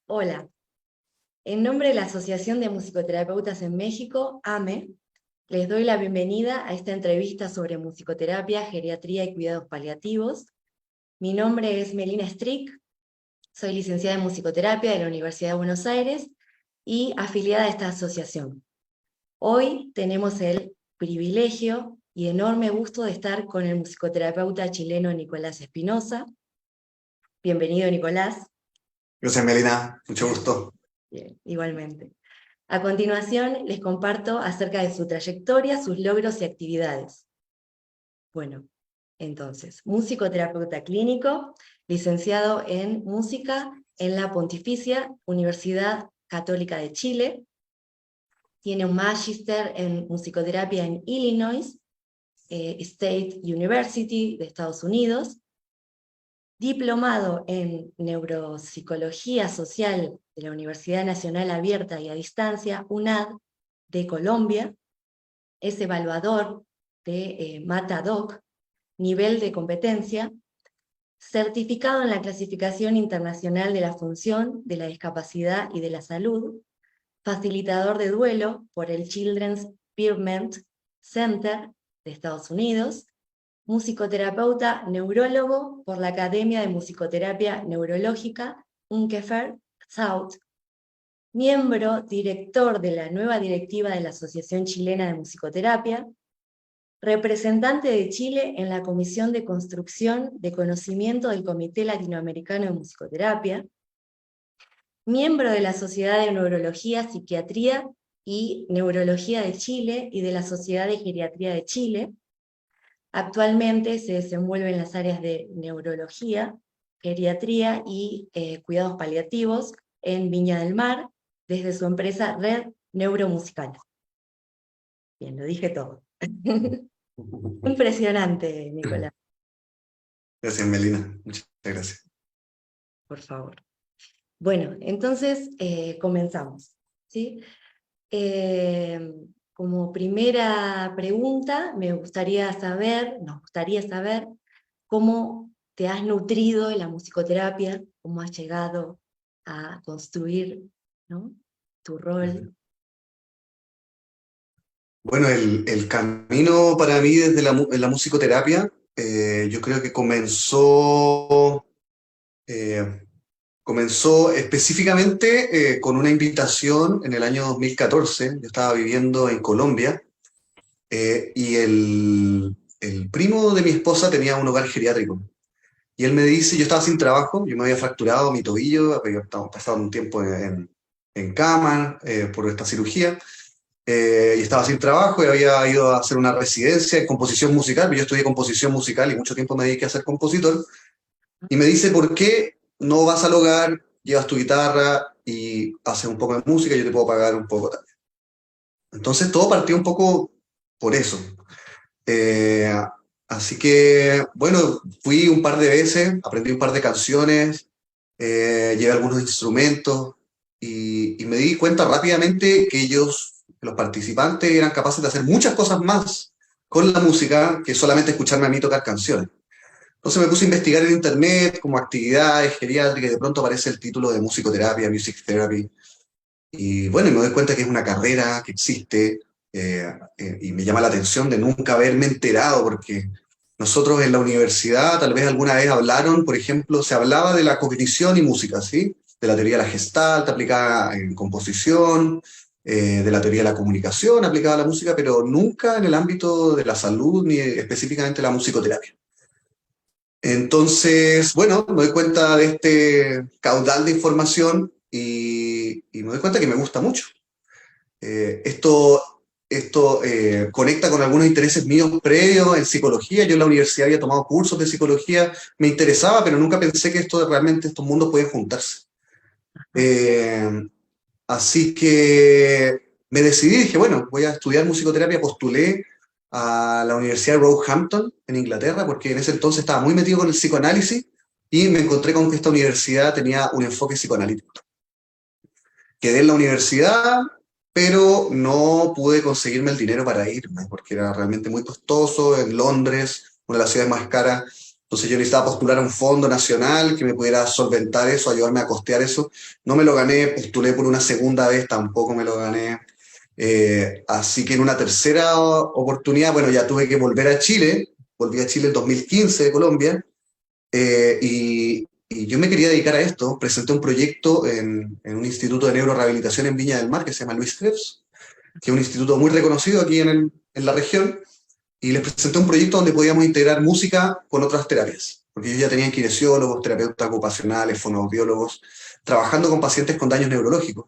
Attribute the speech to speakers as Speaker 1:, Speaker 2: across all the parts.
Speaker 1: Hola, en nombre de la Asociación de Musicoterapeutas en México, AME, les doy la bienvenida a esta entrevista sobre musicoterapia, geriatría y cuidados paliativos. Mi nombre es Melina Strick, soy licenciada en musicoterapia de la Universidad de Buenos Aires y afiliada a esta asociación. Hoy tenemos el privilegio y enorme gusto de estar con el musicoterapeuta chileno Nicolás Espinosa. Bienvenido, Nicolás.
Speaker 2: Gracias, Melina. Mucho gusto.
Speaker 1: Bien, igualmente. A continuación, les comparto acerca de su trayectoria, sus logros y actividades. Bueno, entonces, musicoterapeuta clínico, licenciado en música en la Pontificia Universidad Católica de Chile, tiene un magíster en musicoterapia en Illinois State University de Estados Unidos, diplomado en Neuropsicología Social de la Universidad Nacional Abierta y a Distancia, UNAD, de Colombia, es evaluador de MATA-DOC, nivel de competencia, certificado en la Clasificación Internacional de la Función, de la Discapacidad y de la Salud, facilitador de duelo por el Children's Impairment Center de Estados Unidos, musicoterapeuta neurólogo por la Academia de Musicoterapia Neurológica Unkefer South, miembro director de la nueva directiva de la Asociación Chilena de Musicoterapia, representante de Chile en la Comisión de Construcción de Conocimiento del Comité Latinoamericano de Musicoterapia, miembro de la Sociedad de Neurología, Psiquiatría y Neurología de Chile y de la Sociedad de Geriatría de Chile. Actualmente se desenvuelve en las áreas de neurología, geriatría y cuidados paliativos en Viña del Mar, desde su empresa Red Neuromusical. Bien, lo dije todo. Impresionante, Nicolás.
Speaker 2: Gracias, Melina. Muchas gracias.
Speaker 1: Por favor. Bueno, entonces comenzamos, ¿sí? Como primera pregunta, nos gustaría saber cómo te has nutrido de la musicoterapia, cómo has llegado a construir, ¿no?, tu rol.
Speaker 2: Bueno, el camino para mí desde la musicoterapia, yo creo que comenzó específicamente con una invitación en el año 2014. Yo estaba viviendo en Colombia y el primo de mi esposa tenía un hogar geriátrico. Y él me dice, yo estaba sin trabajo, yo me había fracturado mi tobillo, había pasado un tiempo en cama por esta cirugía, y estaba sin trabajo y había ido a hacer una residencia en composición musical. Yo estudié composición musical y mucho tiempo me dediqué a ser compositor. Y me dice, ¿por qué no vas al hogar, llevas tu guitarra y haces un poco de música y yo te puedo pagar un poco también? Entonces todo partió un poco por eso. Eh, Así que, bueno, fui un par de veces, aprendí un par de canciones, llevé algunos instrumentos y me di cuenta rápidamente que los participantes, eran capaces de hacer muchas cosas más con la música que solamente escucharme a mí tocar canciones. Entonces me puse a investigar en internet como actividades geriátricas y de pronto aparece el título de musicoterapia, music therapy. Y bueno, me doy cuenta que es una carrera que existe, y me llama la atención de nunca haberme enterado, porque nosotros en la universidad tal vez alguna vez hablaron, por ejemplo, se hablaba de la cognición y música, ¿sí? De la teoría de la Gestalt aplicada en composición, de la teoría de la comunicación aplicada a la música, pero nunca en el ámbito de la salud ni específicamente la musicoterapia. Entonces, bueno, me doy cuenta de este caudal de información y me doy cuenta que me gusta mucho. Esto conecta con algunos intereses míos previos en psicología. Yo en la universidad había tomado cursos de psicología, me interesaba, pero nunca pensé que realmente estos mundos pueden juntarse. Eh, Así que me decidí, dije, bueno, voy a estudiar musicoterapia, postulé a la Universidad de Roehampton en Inglaterra, porque en ese entonces estaba muy metido con el psicoanálisis y me encontré con que esta universidad tenía un enfoque psicoanalítico. Quedé en la universidad, pero no pude conseguirme el dinero para irme, porque era realmente muy costoso en Londres, una de las ciudades más caras. Entonces yo necesitaba postular a un fondo nacional que me pudiera solventar eso, ayudarme a costear eso. No me lo gané, postulé por una segunda vez, tampoco me lo gané. Así que en una tercera oportunidad, bueno, ya tuve que volver a Chile. Volví a Chile en 2015 de Colombia. Y yo me quería dedicar a esto. Presenté un proyecto en un instituto de neurorehabilitación en Viña del Mar que se llama Luis Krebs, que es un instituto muy reconocido aquí en la región. Y les presenté un proyecto donde podíamos integrar música con otras terapias, porque ellos ya tenían kinesiólogos, terapeutas ocupacionales, fonoaudiólogos, trabajando con pacientes con daños neurológicos.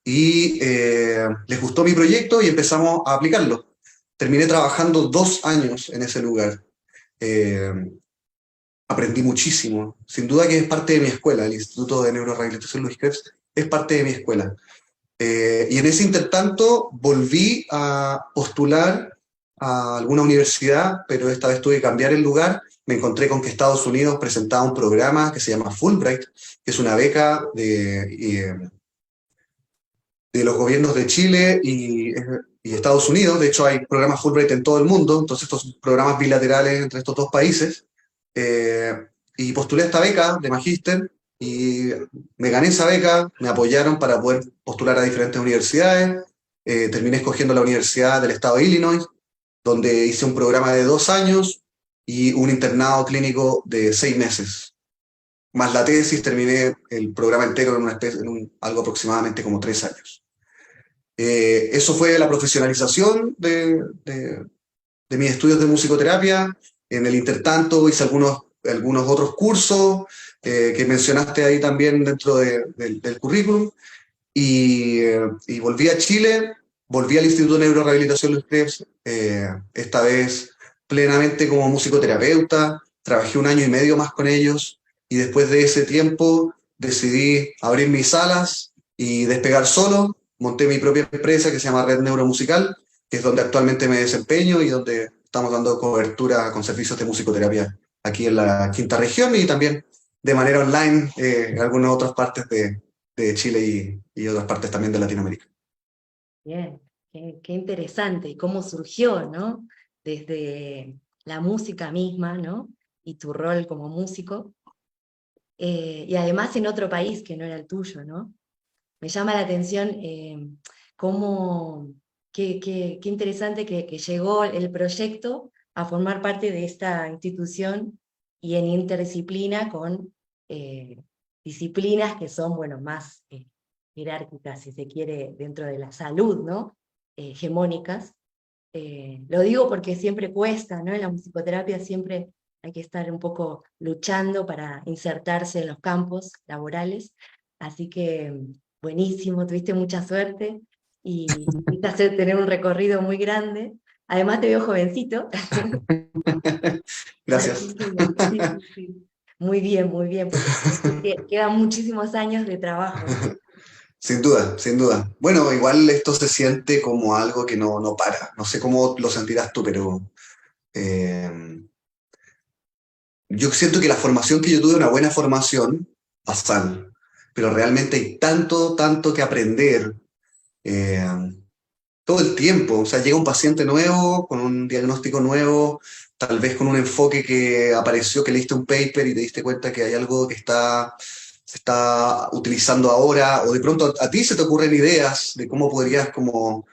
Speaker 2: Y les gustó mi proyecto y empezamos a aplicarlo. Terminé trabajando 2 años en ese lugar. Eh, Aprendí muchísimo. Sin duda que es parte de mi escuela. El Instituto de Neurorehabilitación Luis Krebs es parte de mi escuela. Y en ese intertanto volví a postular a alguna universidad, pero esta vez tuve que cambiar el lugar. Me encontré con que Estados Unidos presentaba un programa que se llama Fulbright, que es una beca de los gobiernos de Chile y Estados Unidos. De hecho, hay programas Fulbright en todo el mundo, entonces estos programas bilaterales entre estos dos países. Eh, y postulé esta beca de magíster y me gané esa beca, me apoyaron para poder postular a diferentes universidades. Terminé escogiendo la Universidad del Estado de Illinois, donde hice un programa de 2 años y un internado clínico de 6 meses. Más la tesis, terminé el programa entero en algo aproximadamente como 3 años. Eso fue la profesionalización de mis estudios de musicoterapia. En el intertanto hice algunos otros cursos que mencionaste ahí también dentro del currículum. Y volví a Chile, volví al Instituto de Neurorehabilitación Luis Krebs, esta vez plenamente como musicoterapeuta. Trabajé 1 año y medio más con ellos y después de ese tiempo decidí abrir mis alas y despegar solo. Monté mi propia empresa que se llama Red Neuromusical, que es donde actualmente me desempeño y donde estamos dando cobertura con servicios de musicoterapia aquí en la quinta región y también de manera online en algunas otras partes de Chile y otras partes también de Latinoamérica.
Speaker 1: Bien, qué interesante, y cómo surgió, ¿no? Desde la música misma, ¿no? Y tu rol como músico, y además en otro país que no era el tuyo, ¿no? Me llama la atención cómo, qué interesante que llegó el proyecto a formar parte de esta institución y en interdisciplina con disciplinas que son, bueno, más jerárquicas, si se quiere, dentro de la salud, ¿no? Hegemónicas. Lo digo porque siempre cuesta, ¿no? En la musicoterapia siempre hay que estar un poco luchando para insertarse en los campos laborales. Así que buenísimo, tuviste mucha suerte y pudiste tener un recorrido muy grande. Además te veo jovencito.
Speaker 2: Gracias.
Speaker 1: Así que, sí, sí, sí. Muy bien, porque quedan muchísimos años de trabajo, ¿no?
Speaker 2: Sin duda, sin duda. Bueno, igual esto se siente como algo que no para. No sé cómo lo sentirás tú, pero eh, yo siento que la formación que yo tuve, una buena formación, basal, pero realmente hay tanto, tanto que aprender eh, todo el tiempo. O sea, llega un paciente nuevo, con un diagnóstico nuevo, tal vez con un enfoque que apareció, que leíste un paper y te diste cuenta que hay algo que se está utilizando ahora, o de pronto a ti se te ocurren ideas de cómo podrías como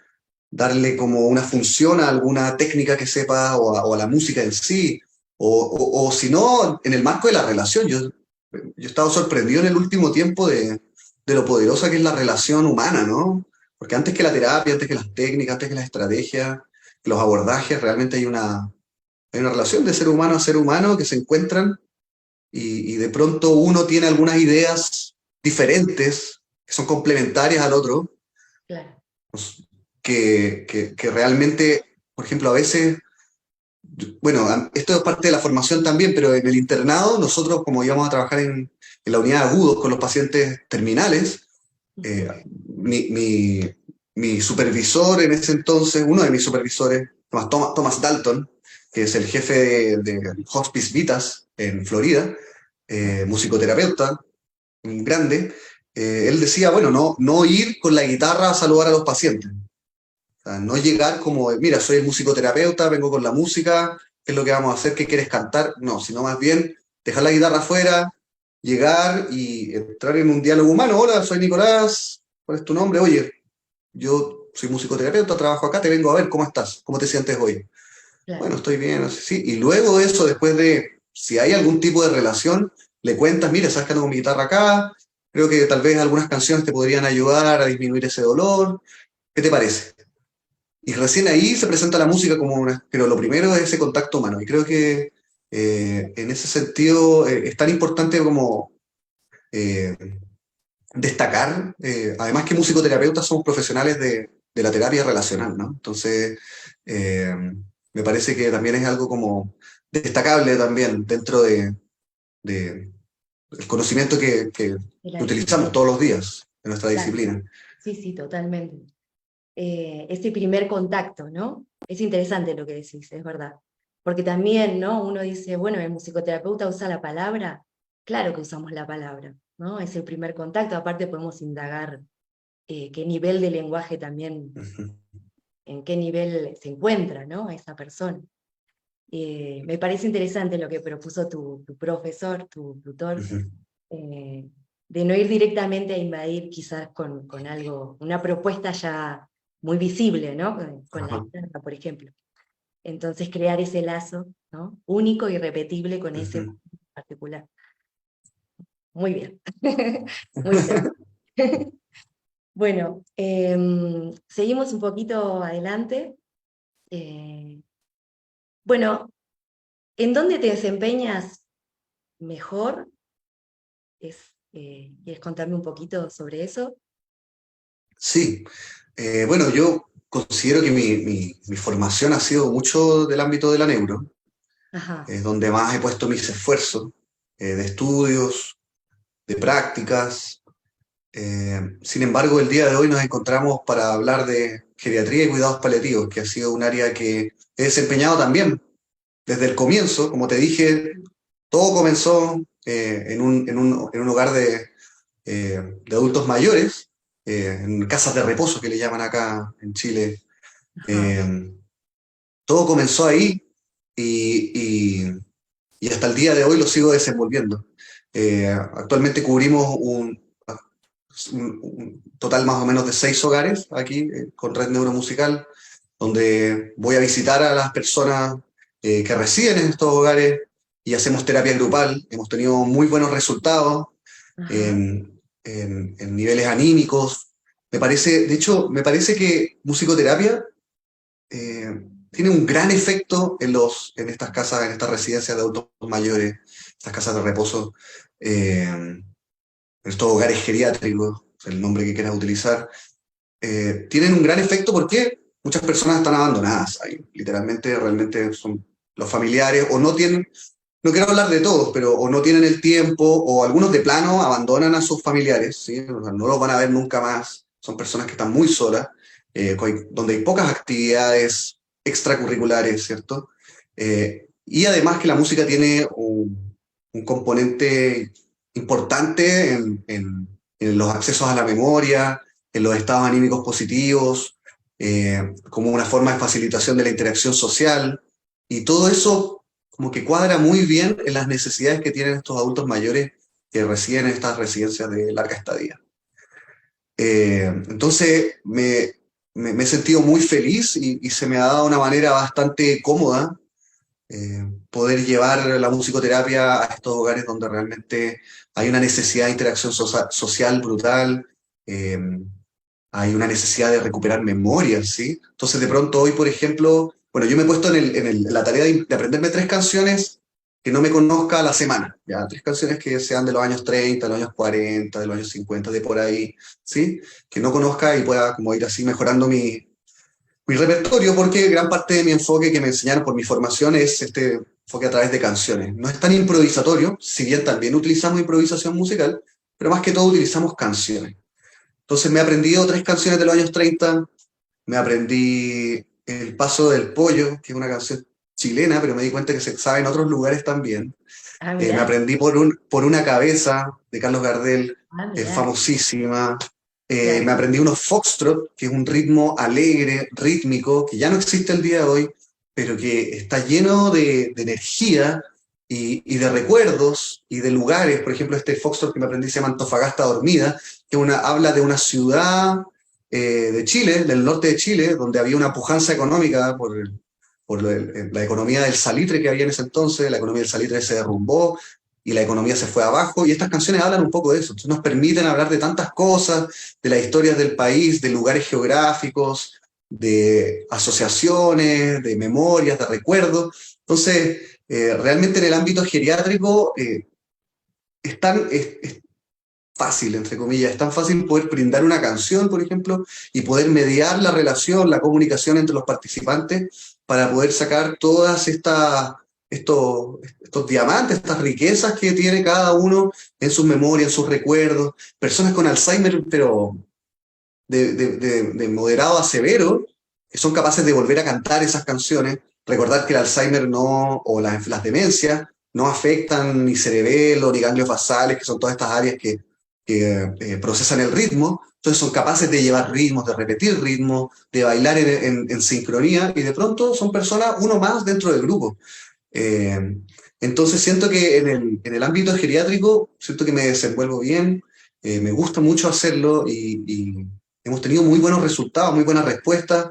Speaker 2: darle como una función a alguna técnica que sepas o a la música en sí, o si no, en el marco de la relación. Yo he estado sorprendido en el último tiempo de lo poderosa que es la relación humana, ¿no? Porque antes que la terapia, antes que las técnicas, antes que las estrategias, que los abordajes, realmente hay una relación de ser humano a ser humano que se encuentran y de pronto uno tiene algunas ideas diferentes que son complementarias al otro,
Speaker 1: Claro.
Speaker 2: pues, que realmente, por ejemplo, a veces, bueno, esto es parte de la formación también, pero en el internado nosotros como íbamos a trabajar en la unidad de agudos con los pacientes terminales, eh, mi, mi, mi supervisor en ese entonces, uno de mis supervisores, Thomas Dalton, que es el jefe de Hospice Vitas en Florida, musicoterapeuta, un grande, él decía, bueno, no ir con la guitarra a saludar a los pacientes. O sea, no llegar como, mira, soy el musicoterapeuta, vengo con la música, qué es lo que vamos a hacer, qué quieres cantar, no, sino más bien dejar la guitarra afuera, llegar y entrar en un diálogo humano. Hola, soy Nicolás, ¿cuál es tu nombre? Oye, yo soy musicoterapeuta, trabajo acá, te vengo a ver, ¿cómo estás? ¿Cómo te sientes hoy?
Speaker 1: Claro,
Speaker 2: Bueno, estoy bien, no sé, sí. Y luego de eso, después de, si hay algún tipo de relación, le cuentas, mira, sabes que ando con mi guitarra acá, creo que tal vez algunas canciones te podrían ayudar a disminuir ese dolor, ¿qué te parece? Y recién ahí se presenta la música como una, pero lo primero es ese contacto humano. Y creo que en ese sentido es tan importante como eh, destacar, además que musicoterapeutas somos profesionales de la terapia relacional, ¿no? Entonces, eh, me parece que también es algo como destacable también dentro de el conocimiento
Speaker 1: de la
Speaker 2: que utilizamos
Speaker 1: disciplina.
Speaker 2: todos los días en nuestra
Speaker 1: Exacto.
Speaker 2: disciplina.
Speaker 1: Sí, sí, totalmente. Ese primer contacto, ¿no? Es interesante lo que decís, es verdad. Porque también, ¿no? Uno dice, bueno, el musicoterapeuta usa la palabra. Claro que usamos la palabra, ¿no? Es el primer contacto. Aparte podemos indagar qué nivel de lenguaje también,
Speaker 2: Ujú,
Speaker 1: en qué nivel se encuentra, ¿no? Esa persona. Me parece interesante lo que propuso tu profesor, tu tutor,
Speaker 2: ujú,
Speaker 1: eh, de no ir directamente a invadir quizás con algo, una propuesta ya muy visible, ¿no? Con la
Speaker 2: ajá,
Speaker 1: guitarra, por ejemplo. Entonces crear ese lazo, ¿no? Único y repetible con ese
Speaker 2: ujú.
Speaker 1: particular. Muy bien. Muy interesante. Bueno, seguimos un poquito adelante. Eh, bueno, ¿en dónde te desempeñas mejor? ¿Quieres contarme un poquito sobre eso?
Speaker 2: Sí, bueno, yo considero que mi formación ha sido mucho del ámbito de la neuro,
Speaker 1: Ajá,
Speaker 2: es donde más he puesto mis esfuerzos de estudios, de prácticas. Sin embargo, el día de hoy nos encontramos para hablar de geriatría y cuidados paliativos, que ha sido un área que he desempeñado también desde el comienzo. Como te dije, todo comenzó en un hogar de adultos mayores, en casas de reposo que le llaman acá en Chile.
Speaker 1: ajá,
Speaker 2: Eh, Todo comenzó ahí y, y hasta el día de hoy lo sigo desenvolviendo. Actualmente cubrimos un total más o menos de 6 hogares aquí con Red Neuromusical, donde voy a visitar a las personas que residen en estos hogares y hacemos terapia grupal. Hemos tenido muy buenos resultados
Speaker 1: ajá,
Speaker 2: en niveles anímicos. Me parece, de hecho, me parece que musicoterapia tiene un gran efecto en estas casas, en estas residencias de adultos mayores, estas casas de reposo, en estos hogares geriátricos, el nombre que quieras utilizar. Tienen un gran efecto porque muchas personas están abandonadas ahí, literalmente, realmente son los familiares o no tienen, no quiero hablar de todos, pero o no tienen el tiempo o algunos de plano abandonan a sus familiares, ¿sí? O sea, no los van a ver nunca más, son personas que están muy solas, donde hay pocas actividades extracurriculares, ¿cierto? Y además que la música tiene un componente importante en los accesos a la memoria, en los estados anímicos positivos, como una forma de facilitación de la interacción social, y todo eso como que cuadra muy bien en las necesidades que tienen estos adultos mayores que residen en estas residencias de larga estadía. Entonces me he sentido muy feliz y se me ha dado de una manera bastante cómoda poder llevar la musicoterapia a estos hogares donde realmente hay una necesidad de interacción social brutal, eh, hay una necesidad de recuperar memorias, ¿sí? Entonces, de pronto hoy, por ejemplo, bueno, yo me he puesto en la tarea de aprenderme 3 canciones que no me conozca a la semana, ¿ya? 3 canciones que sean de los años 30, de los años 40, de los años 50, de por ahí, ¿sí? Que no conozca y pueda como ir así mejorando mi repertorio, porque gran parte de mi enfoque que me enseñaron por mi formación es este enfoque a través de canciones. No es tan improvisatorio, si bien también utilizamos improvisación musical, pero más que todo utilizamos canciones. Entonces me he aprendido 3 canciones de los años 30, me aprendí El Paso del Pollo, que es una canción chilena, pero me di cuenta que se sabe en otros lugares también.
Speaker 1: ah,
Speaker 2: Me
Speaker 1: mirá,
Speaker 2: aprendí por una cabeza de Carlos Gardel,
Speaker 1: ah, mirá,
Speaker 2: famosísima. Me
Speaker 1: claro,
Speaker 2: aprendí unos foxtrot, que es un ritmo alegre, rítmico, que ya no existe el día de hoy, pero que está lleno de energía y de recuerdos y de lugares. Por ejemplo, este foxtrot que me aprendí se llama Antofagasta Dormida, que habla de una ciudad de Chile, del norte de Chile, donde había una pujanza económica por la economía del salitre que había en ese entonces. La economía del salitre se derrumbó y la economía se fue abajo, y estas canciones hablan un poco de eso. Entonces nos permiten hablar de tantas cosas, de las historias del país, de lugares geográficos, de asociaciones, de memorias, de recuerdos. Entonces, realmente en el ámbito geriátrico es fácil, entre comillas, es tan fácil poder brindar una canción, por ejemplo, y poder mediar la relación, la comunicación entre los participantes para poder sacar todas estos diamantes, estas riquezas que tiene cada uno en sus memorias, en sus recuerdos. Personas con Alzheimer, pero de moderado a severo, que son capaces de volver a cantar esas canciones. Recordar que el Alzheimer no, o las demencias no afectan ni cerebelo, ni ganglios basales, que son todas estas áreas que procesan el ritmo. Entonces son capaces de llevar ritmos, de repetir ritmos, de bailar en sincronía, y de pronto son personas, uno más dentro del grupo. Eh, entonces siento que en el ámbito geriátrico, siento que me desenvuelvo bien, me gusta mucho hacerlo, y hemos tenido muy buenos resultados, muy buenas respuestas,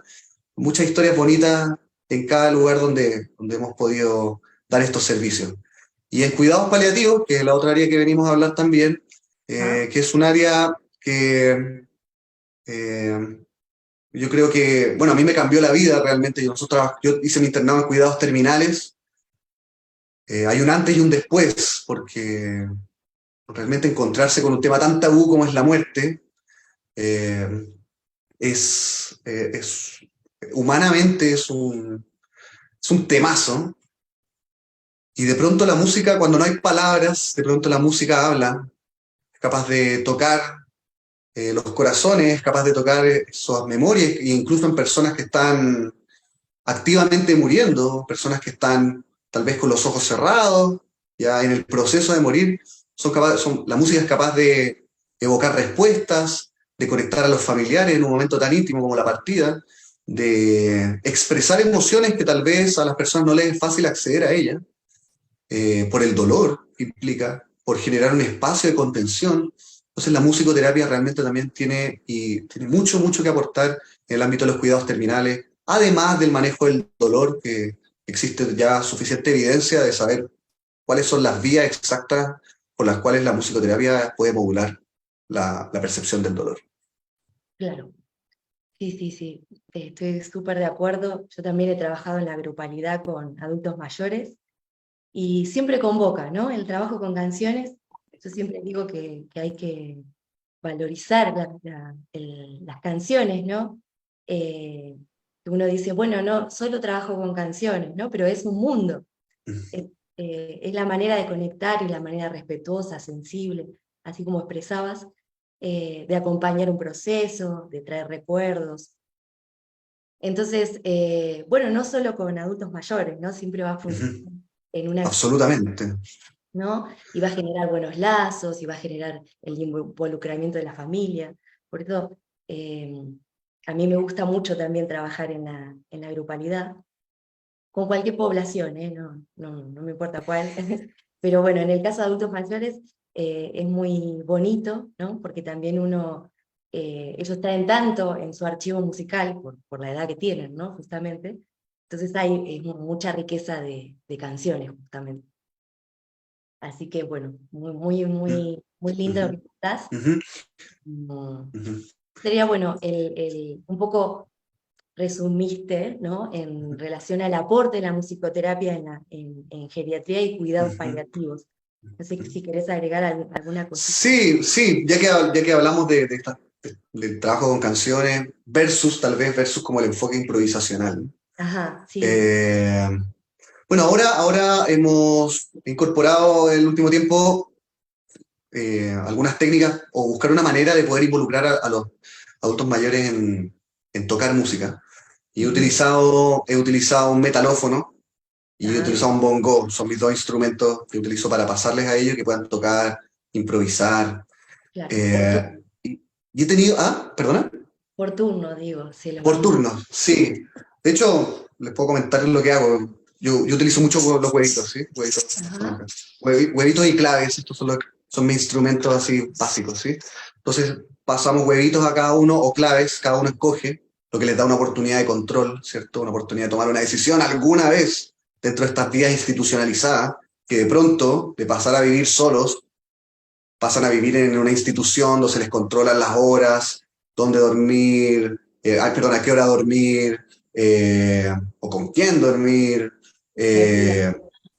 Speaker 2: muchas historias bonitas en cada lugar donde hemos podido dar estos servicios. Y en cuidados paliativos, que es la otra área que venimos a hablar también,
Speaker 1: Ajá.
Speaker 2: que es un área que eh, yo creo que, bueno, a mí me cambió la vida realmente. Yo hice mi internado en cuidados terminales. Hay un antes y un después, porque realmente encontrarse con un tema tan tabú como es la muerte, eh, es humanamente es un temazo. Y de pronto la música, cuando no hay palabras, de pronto la música habla, es capaz de tocar los corazones, es capaz de tocar esas memorias, e incluso en personas que están activamente muriendo, personas que están tal vez con los ojos cerrados, ya en el proceso de morir. La música es capaz de evocar respuestas, de conectar a los familiares en un momento tan íntimo como la partida, de expresar emociones que tal vez a las personas no les es fácil acceder a ellas, por el dolor que implica, por generar un espacio de contención. Entonces la musicoterapia realmente también tiene mucho, mucho que aportar en el ámbito de los cuidados terminales, además del manejo del dolor, que existe ya suficiente evidencia de saber cuáles son las vías exactas por las cuales la musicoterapia puede modular la percepción del dolor.
Speaker 1: Claro. Sí, sí, sí, estoy súper de acuerdo. Yo también he trabajado en la grupalidad con adultos mayores y siempre convoca, ¿no? El trabajo con canciones. Yo siempre digo que hay que valorizar las canciones, ¿no? Eh, Uno dice, bueno, no, solo trabajo con canciones, ¿no? Pero es un mundo. Es, es la manera de conectar y la manera respetuosa, sensible, así como expresabas, de acompañar un proceso, de traer recuerdos. Entonces, bueno, no solo con adultos mayores, ¿no? Siempre va a funcionar
Speaker 2: Ujú.
Speaker 1: en una,
Speaker 2: Absolutamente.
Speaker 1: ¿no? Y va a generar buenos lazos, y va a generar el involucramiento de la familia. Por eso, a mí me gusta mucho también trabajar en la grupalidad, con cualquier población, ¿eh? No me importa cuál. Pero bueno, en el caso de adultos mayores es muy bonito, ¿no? Porque también ellos traen tanto en su archivo musical, por la edad que tienen, ¿no? Justamente. Entonces hay mucha riqueza de canciones, justamente. Así que bueno, muy, muy, muy, muy lindo lo
Speaker 2: Ujú,
Speaker 1: que estás.
Speaker 2: ujú,
Speaker 1: Mm,
Speaker 2: ujú,
Speaker 1: Sería bueno un poco resumiste, ¿no? En
Speaker 2: ujú,
Speaker 1: relación al aporte de la musicoterapia en geriatría y cuidados
Speaker 2: ujú,
Speaker 1: paliativos. No sé
Speaker 2: ujú.
Speaker 1: si querés agregar alguna cosita.
Speaker 2: Sí, sí, ya que hablamos del trabajo con canciones, tal vez versus como el enfoque improvisacional.
Speaker 1: Ajá, sí.
Speaker 2: Eh, bueno, ahora hemos incorporado en el último tiempo algunas técnicas, o buscar una manera de poder involucrar a los adultos mayores en tocar música. Y he
Speaker 1: Ujú.
Speaker 2: utilizado, he utilizado un metalófono y he
Speaker 1: Ajá,
Speaker 2: utilizado un bongo. Son mis dos instrumentos que utilizo para pasarles a ellos, que puedan tocar, improvisar.
Speaker 1: claro.
Speaker 2: Y he tenido, perdona,
Speaker 1: Por turno, digo, si los
Speaker 2: por
Speaker 1: vamos.
Speaker 2: turnos, sí. De hecho, les puedo comentar lo que hago. Yo utilizo mucho los huevitos, ¿sí? Huevitos,
Speaker 1: Ajá.
Speaker 2: huevitos y claves, estos son mis instrumentos así básicos, ¿sí? Entonces, pasamos huevitos a cada uno o claves, cada uno escoge, lo que les da una oportunidad de control, ¿cierto? Una oportunidad de tomar una decisión alguna vez dentro de estas vidas institucionalizadas, que de pronto, de pasar a vivir solos, pasan a vivir en una institución donde se les controlan las horas, dónde dormir, perdón, a qué hora dormir, o con quién dormir, eh,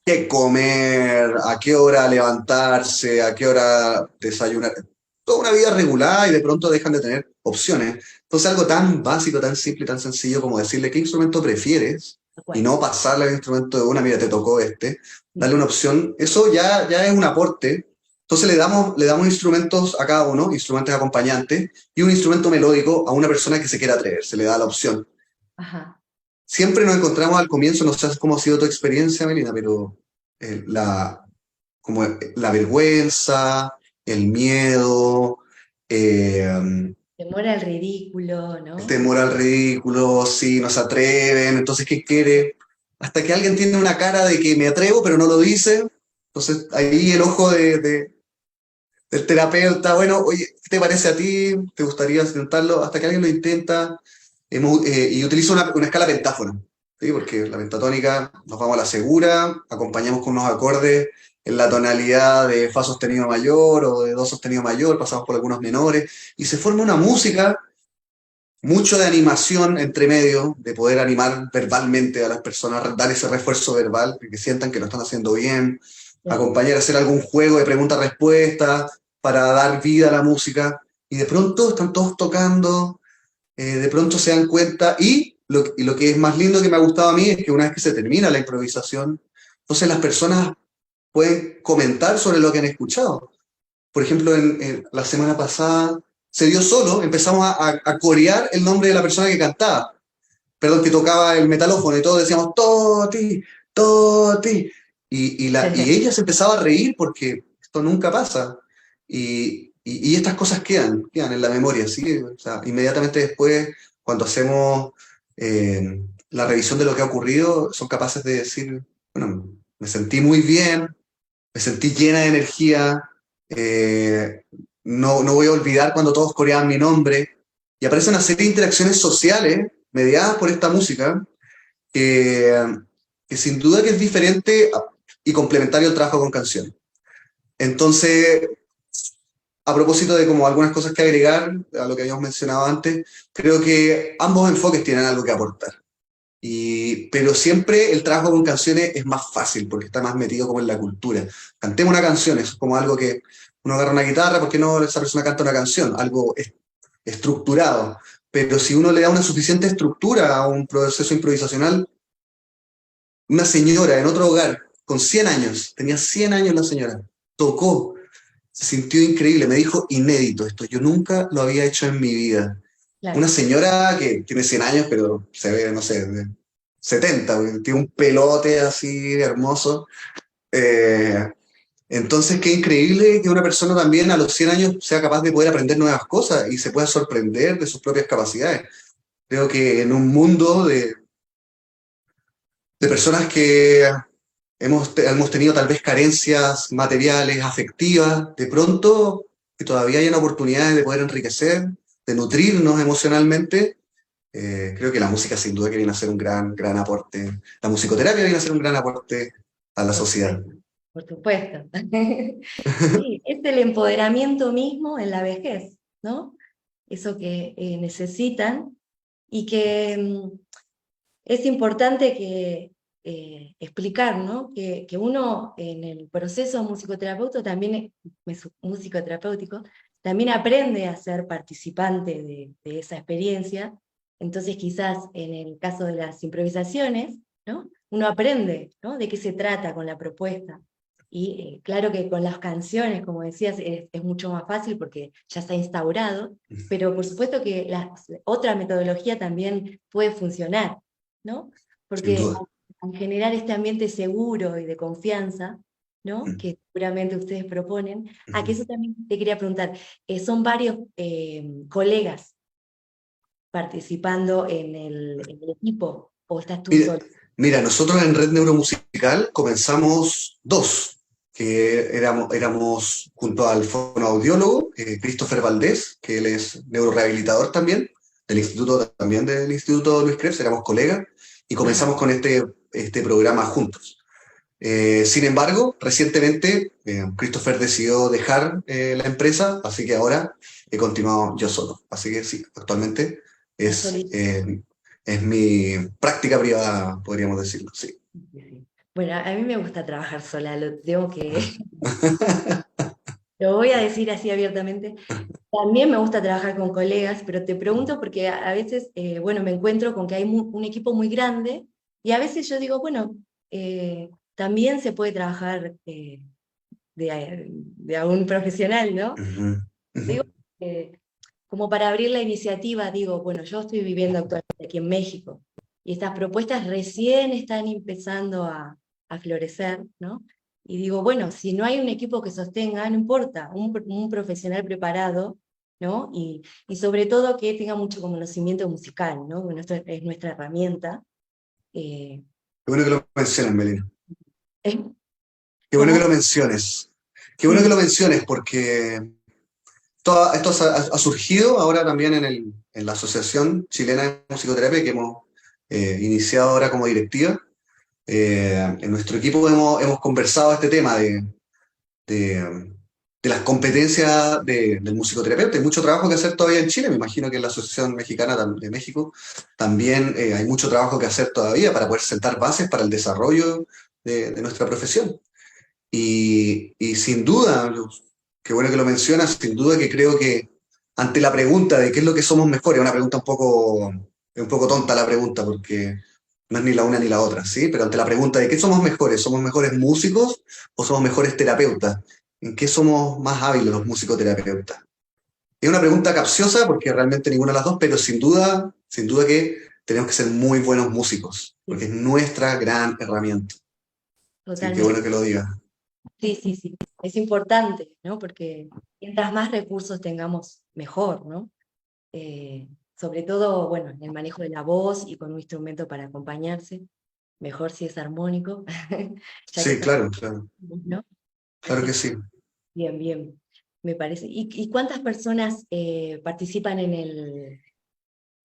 Speaker 2: qué comer, a qué hora levantarse, a qué hora desayunar. Toda una vida regular y de pronto dejan de tener opciones. Entonces algo tan básico, tan simple y tan sencillo como decirle qué instrumento prefieres y
Speaker 1: Bueno,
Speaker 2: no pasarle el instrumento de una, mira, te tocó este, darle una opción, eso ya es un aporte. Entonces le damos instrumentos a cada uno, instrumentos acompañantes, y un instrumento melódico a una persona que se quiera atrever, se le da la opción.
Speaker 1: ajá.
Speaker 2: Siempre nos encontramos al comienzo, no sé cómo ha sido tu experiencia, Melina, pero como la vergüenza, el miedo, eh,
Speaker 1: Temor al ridículo,
Speaker 2: el
Speaker 1: ¿no?
Speaker 2: temor al ridículo, si no se atreven, entonces, ¿qué quiere? Hasta que alguien tiene una cara de que me atrevo, pero no lo dice, entonces ahí el ojo del terapeuta, bueno, oye, ¿qué te parece a ti? ¿Te gustaría intentarlo? Hasta que alguien lo intenta. Y utilizo una escala pentáfona, ¿sí? Porque la pentatónica nos vamos a la segura, acompañamos con unos acordes en la tonalidad de fa sostenido mayor o de do sostenido mayor, pasamos por algunos menores, y se forma una música, mucho de animación entre medio, de poder animar verbalmente a las personas, dar ese refuerzo verbal, que sientan que lo están haciendo bien,
Speaker 1: Sí.
Speaker 2: acompañar a hacer algún juego de pregunta-respuesta para dar vida a la música, y de pronto están todos tocando, de pronto se dan cuenta, y lo que es más lindo que me ha gustado a mí es que una vez que se termina la improvisación, entonces las personas pueden comentar sobre lo que han escuchado. Por ejemplo, en la semana pasada se dio solo, empezamos a corear el nombre de la persona que cantaba, perdón, que tocaba el metalófono, y todos decíamos, Toti, Toti. Y ella se empezaba a reír porque esto nunca pasa. Y estas cosas quedan en la memoria, ¿sí? O sea, inmediatamente después, cuando hacemos la revisión de lo que ha ocurrido, son capaces de decir, bueno, me sentí muy bien, me sentí llena de energía, eh, no voy a olvidar cuando todos coreaban mi nombre, y aparece una serie de interacciones sociales mediadas por esta música que, que sin duda que es diferente y complementario al trabajo con canciones. Entonces, a propósito de como algunas cosas que agregar a lo que habíamos mencionado antes, creo que ambos enfoques tienen algo que aportar. Pero siempre el trabajo con canciones es más fácil porque está más metido como en la cultura. Cantemos una canción, es como algo que uno agarra una guitarra, ¿por qué no esa persona canta una canción? Algo estructurado. Pero si uno le da una suficiente estructura a un proceso improvisacional, una señora en otro hogar con 100 años, tenía 100 años la señora, tocó, se sintió increíble, me dijo inédito esto, yo nunca lo había hecho en mi vida. Una
Speaker 1: Claro.
Speaker 2: señora que tiene 100 años, pero se ve, no sé, de 70, tiene un pelote así hermoso. Eh, entonces, qué increíble que una persona también a los 100 años sea capaz de poder aprender nuevas cosas y se pueda sorprender de sus propias capacidades. Creo que en un mundo de personas que hemos tenido tal vez carencias materiales, afectivas, de pronto que todavía hay oportunidades de poder enriquecer, de nutrirnos emocionalmente. Creo que la música sin duda que viene a ser un gran aporte. La musicoterapia viene a ser un gran aporte a la
Speaker 1: Por
Speaker 2: sociedad.
Speaker 1: supuesto. Por supuesto. Sí, es el empoderamiento mismo en la vejez, ¿no? Eso que necesitan y que es importante que explicar, ¿no? Que uno en el proceso musicoterapéutico también, musicoterapéutico, también aprende a ser participante de esa experiencia. Entonces, quizás en el caso de las improvisaciones, ¿no? Uno aprende, ¿no? De qué se trata con la propuesta. Y claro que con las canciones, como decías, es mucho más fácil porque ya está instaurado, pero por supuesto que otra metodología también puede funcionar, ¿no?
Speaker 2: Sin
Speaker 1: Porque
Speaker 2: duda.
Speaker 1: al generar este ambiente seguro y de confianza, ¿no?
Speaker 2: Mm,
Speaker 1: Que seguramente ustedes proponen, que
Speaker 2: mm.
Speaker 1: eso también te quería preguntar, son varios colegas participando en el equipo? ¿O estás tú
Speaker 2: Mira,
Speaker 1: solo?
Speaker 2: mira, nosotros en Red Neuromusical comenzamos dos, que éramos junto al fonoaudiólogo Christopher Valdés, que él es neurorehabilitador también, del Instituto Luis Krebs, éramos colegas, y
Speaker 1: Ajá.
Speaker 2: comenzamos con este programa juntos. Sin embargo, recientemente Christopher decidió dejar la empresa, así que ahora he continuado yo solo. Así que sí, actualmente
Speaker 1: Estás
Speaker 2: es,
Speaker 1: solito.
Speaker 2: eh, es mi práctica privada, podríamos decirlo, sí.
Speaker 1: Sí, sí. Bueno, a mí me gusta trabajar sola, lo tengo que, lo voy a decir así abiertamente. También me gusta trabajar con colegas, pero te pregunto porque a veces, bueno, me encuentro con que hay un equipo muy grande y a veces yo digo, bueno, también se puede trabajar de a un profesional, ¿no?
Speaker 2: Ujú, ujú.
Speaker 1: Digo, eh, como para abrir la iniciativa, digo, bueno, yo estoy viviendo actualmente aquí en México y estas propuestas recién están empezando a florecer, ¿no? Y digo, bueno, si no hay un equipo que sostenga, no importa, un profesional preparado, ¿no? Y sobre todo que tenga mucho conocimiento musical, ¿no? Que es nuestra herramienta. eh,
Speaker 2: Qué bueno que lo menciones, Melina. Qué bueno que
Speaker 1: como,
Speaker 2: lo menciones. Qué bueno que
Speaker 1: sí,
Speaker 2: lo menciones porque esto ha surgido ahora también en la Asociación Chilena de Musicoterapia que hemos iniciado ahora como directiva. En nuestro equipo hemos conversado este tema de, de las competencias del musicoterapeuta. Hay mucho trabajo que hacer todavía en Chile. Me imagino que en la Asociación Mexicana de México también hay mucho trabajo que hacer todavía para poder sentar bases para el desarrollo de nuestra profesión. Y sin duda, qué bueno que lo mencionas, sin duda que creo que ante la pregunta de qué es lo que somos mejores, una pregunta es un poco tonta la pregunta porque no es ni la una ni la otra, ¿sí? Pero ante la pregunta de qué somos mejores músicos o somos mejores terapeutas? ¿En qué somos más hábiles los musicoterapeutas? Es una pregunta capciosa porque realmente ninguna de las dos, pero sin duda que tenemos que ser muy buenos músicos, porque
Speaker 1: sí,
Speaker 2: es nuestra gran herramienta. Sí, qué bueno
Speaker 1: totalmente.
Speaker 2: que lo digas.
Speaker 1: Sí, sí, sí. Es importante, ¿no? Porque mientras más recursos tengamos, mejor, ¿no? Sobre todo, bueno, en el manejo de la voz y con un instrumento para acompañarse, mejor si es armónico, ya que
Speaker 2: Sí,
Speaker 1: estamos,
Speaker 2: claro, claro.
Speaker 1: ¿no?
Speaker 2: Claro
Speaker 1: Así
Speaker 2: que
Speaker 1: que
Speaker 2: sí.
Speaker 1: bien, bien, me parece. Y cuántas personas participan en el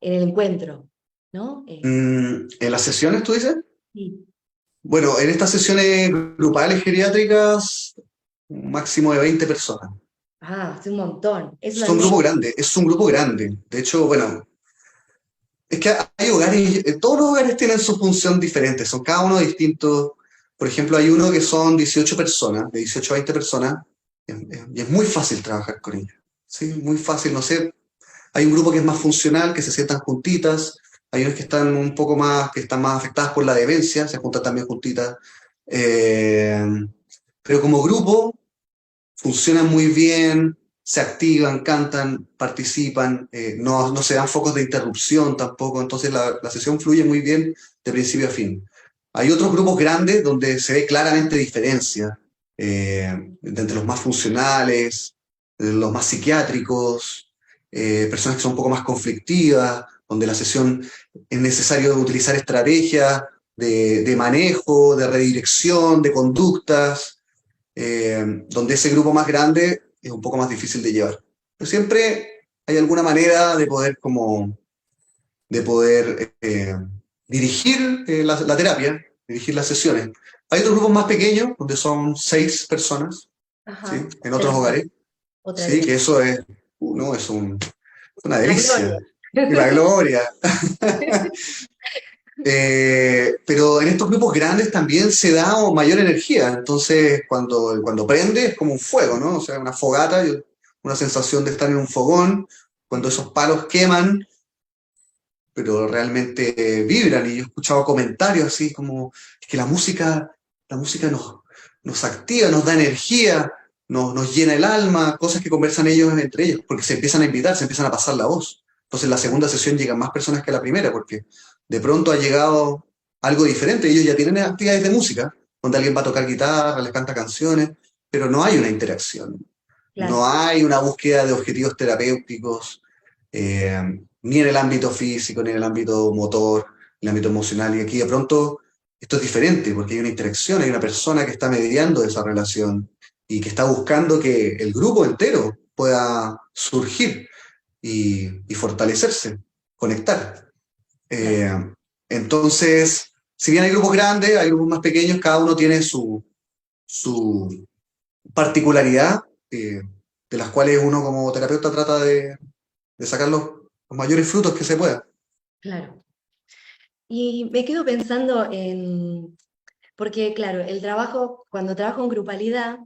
Speaker 1: encuentro? ¿No?
Speaker 2: En las sesiones, tú dices.
Speaker 1: Sí.
Speaker 2: Bueno, en estas sesiones grupales geriátricas, un máximo de 20 personas.
Speaker 1: Ah, es un montón. Eso
Speaker 2: Es un
Speaker 1: también
Speaker 2: grupo grande, es un grupo grande. De hecho, bueno, es que hay hogares, todos los hogares tienen su función diferente, son cada uno distintos. Por ejemplo, hay uno que son 18 personas, de 18 a 20 personas, y es muy fácil trabajar con ellos. Sí, muy fácil, no sé. Hay un grupo que es más funcional, que se sientan juntitas. Hay unos que están un poco más, que están más afectadas por la demencia, se juntan también juntitas. Eh, pero como grupo funcionan muy bien, se activan, cantan, participan, no se dan focos de interrupción tampoco, entonces la sesión fluye muy bien de principio a fin. Hay otros grupos grandes donde se ve claramente diferencia entre los más funcionales, los más psiquiátricos, personas que son un poco más conflictivas, donde la sesión es necesario utilizar estrategias de manejo, de redirección, de conductas, donde ese grupo más grande es un poco más difícil de llevar. Pero siempre hay alguna manera de poder dirigir la terapia, dirigir las sesiones. Hay otros grupos más pequeños, donde son 6 personas, ¿sí?
Speaker 1: Ajá,
Speaker 2: En otros hogares,
Speaker 1: otra
Speaker 2: ¿sí? Que
Speaker 1: dimensión.
Speaker 2: eso es, no, una
Speaker 1: La
Speaker 2: delicia,
Speaker 1: gloria.
Speaker 2: y la gloria. Pero en estos grupos grandes también se da mayor energía, entonces cuando prende es como un fuego, ¿no? O sea, una fogata, una sensación de estar en un fogón, cuando esos palos queman, pero realmente vibran, y yo he escuchado comentarios así como, es que la música nos activa, nos da energía, nos llena el alma, cosas que conversan ellos entre ellos, porque se empiezan a invitar, se empiezan a pasar la voz. Entonces la segunda sesión llegan más personas que la primera, porque de pronto ha llegado algo diferente. Ellos ya tienen actividades de música, donde alguien va a tocar guitarra, les canta canciones, pero no hay una interacción, no
Speaker 1: Claro.
Speaker 2: hay una búsqueda de objetivos terapéuticos, ni en el ámbito físico, ni en el ámbito motor, en el ámbito emocional. Y aquí de pronto esto es diferente, porque hay una interacción, hay una persona que está mediando esa relación y que está buscando que el grupo entero pueda surgir y fortalecerse, conectar.
Speaker 1: Claro,
Speaker 2: Eh, entonces, si bien hay grupos grandes, hay grupos más pequeños, cada uno tiene su particularidad, de las cuales uno como terapeuta trata de sacar los mayores frutos que se pueda.
Speaker 1: claro. Y me quedo pensando porque claro, cuando trabajo en grupalidad,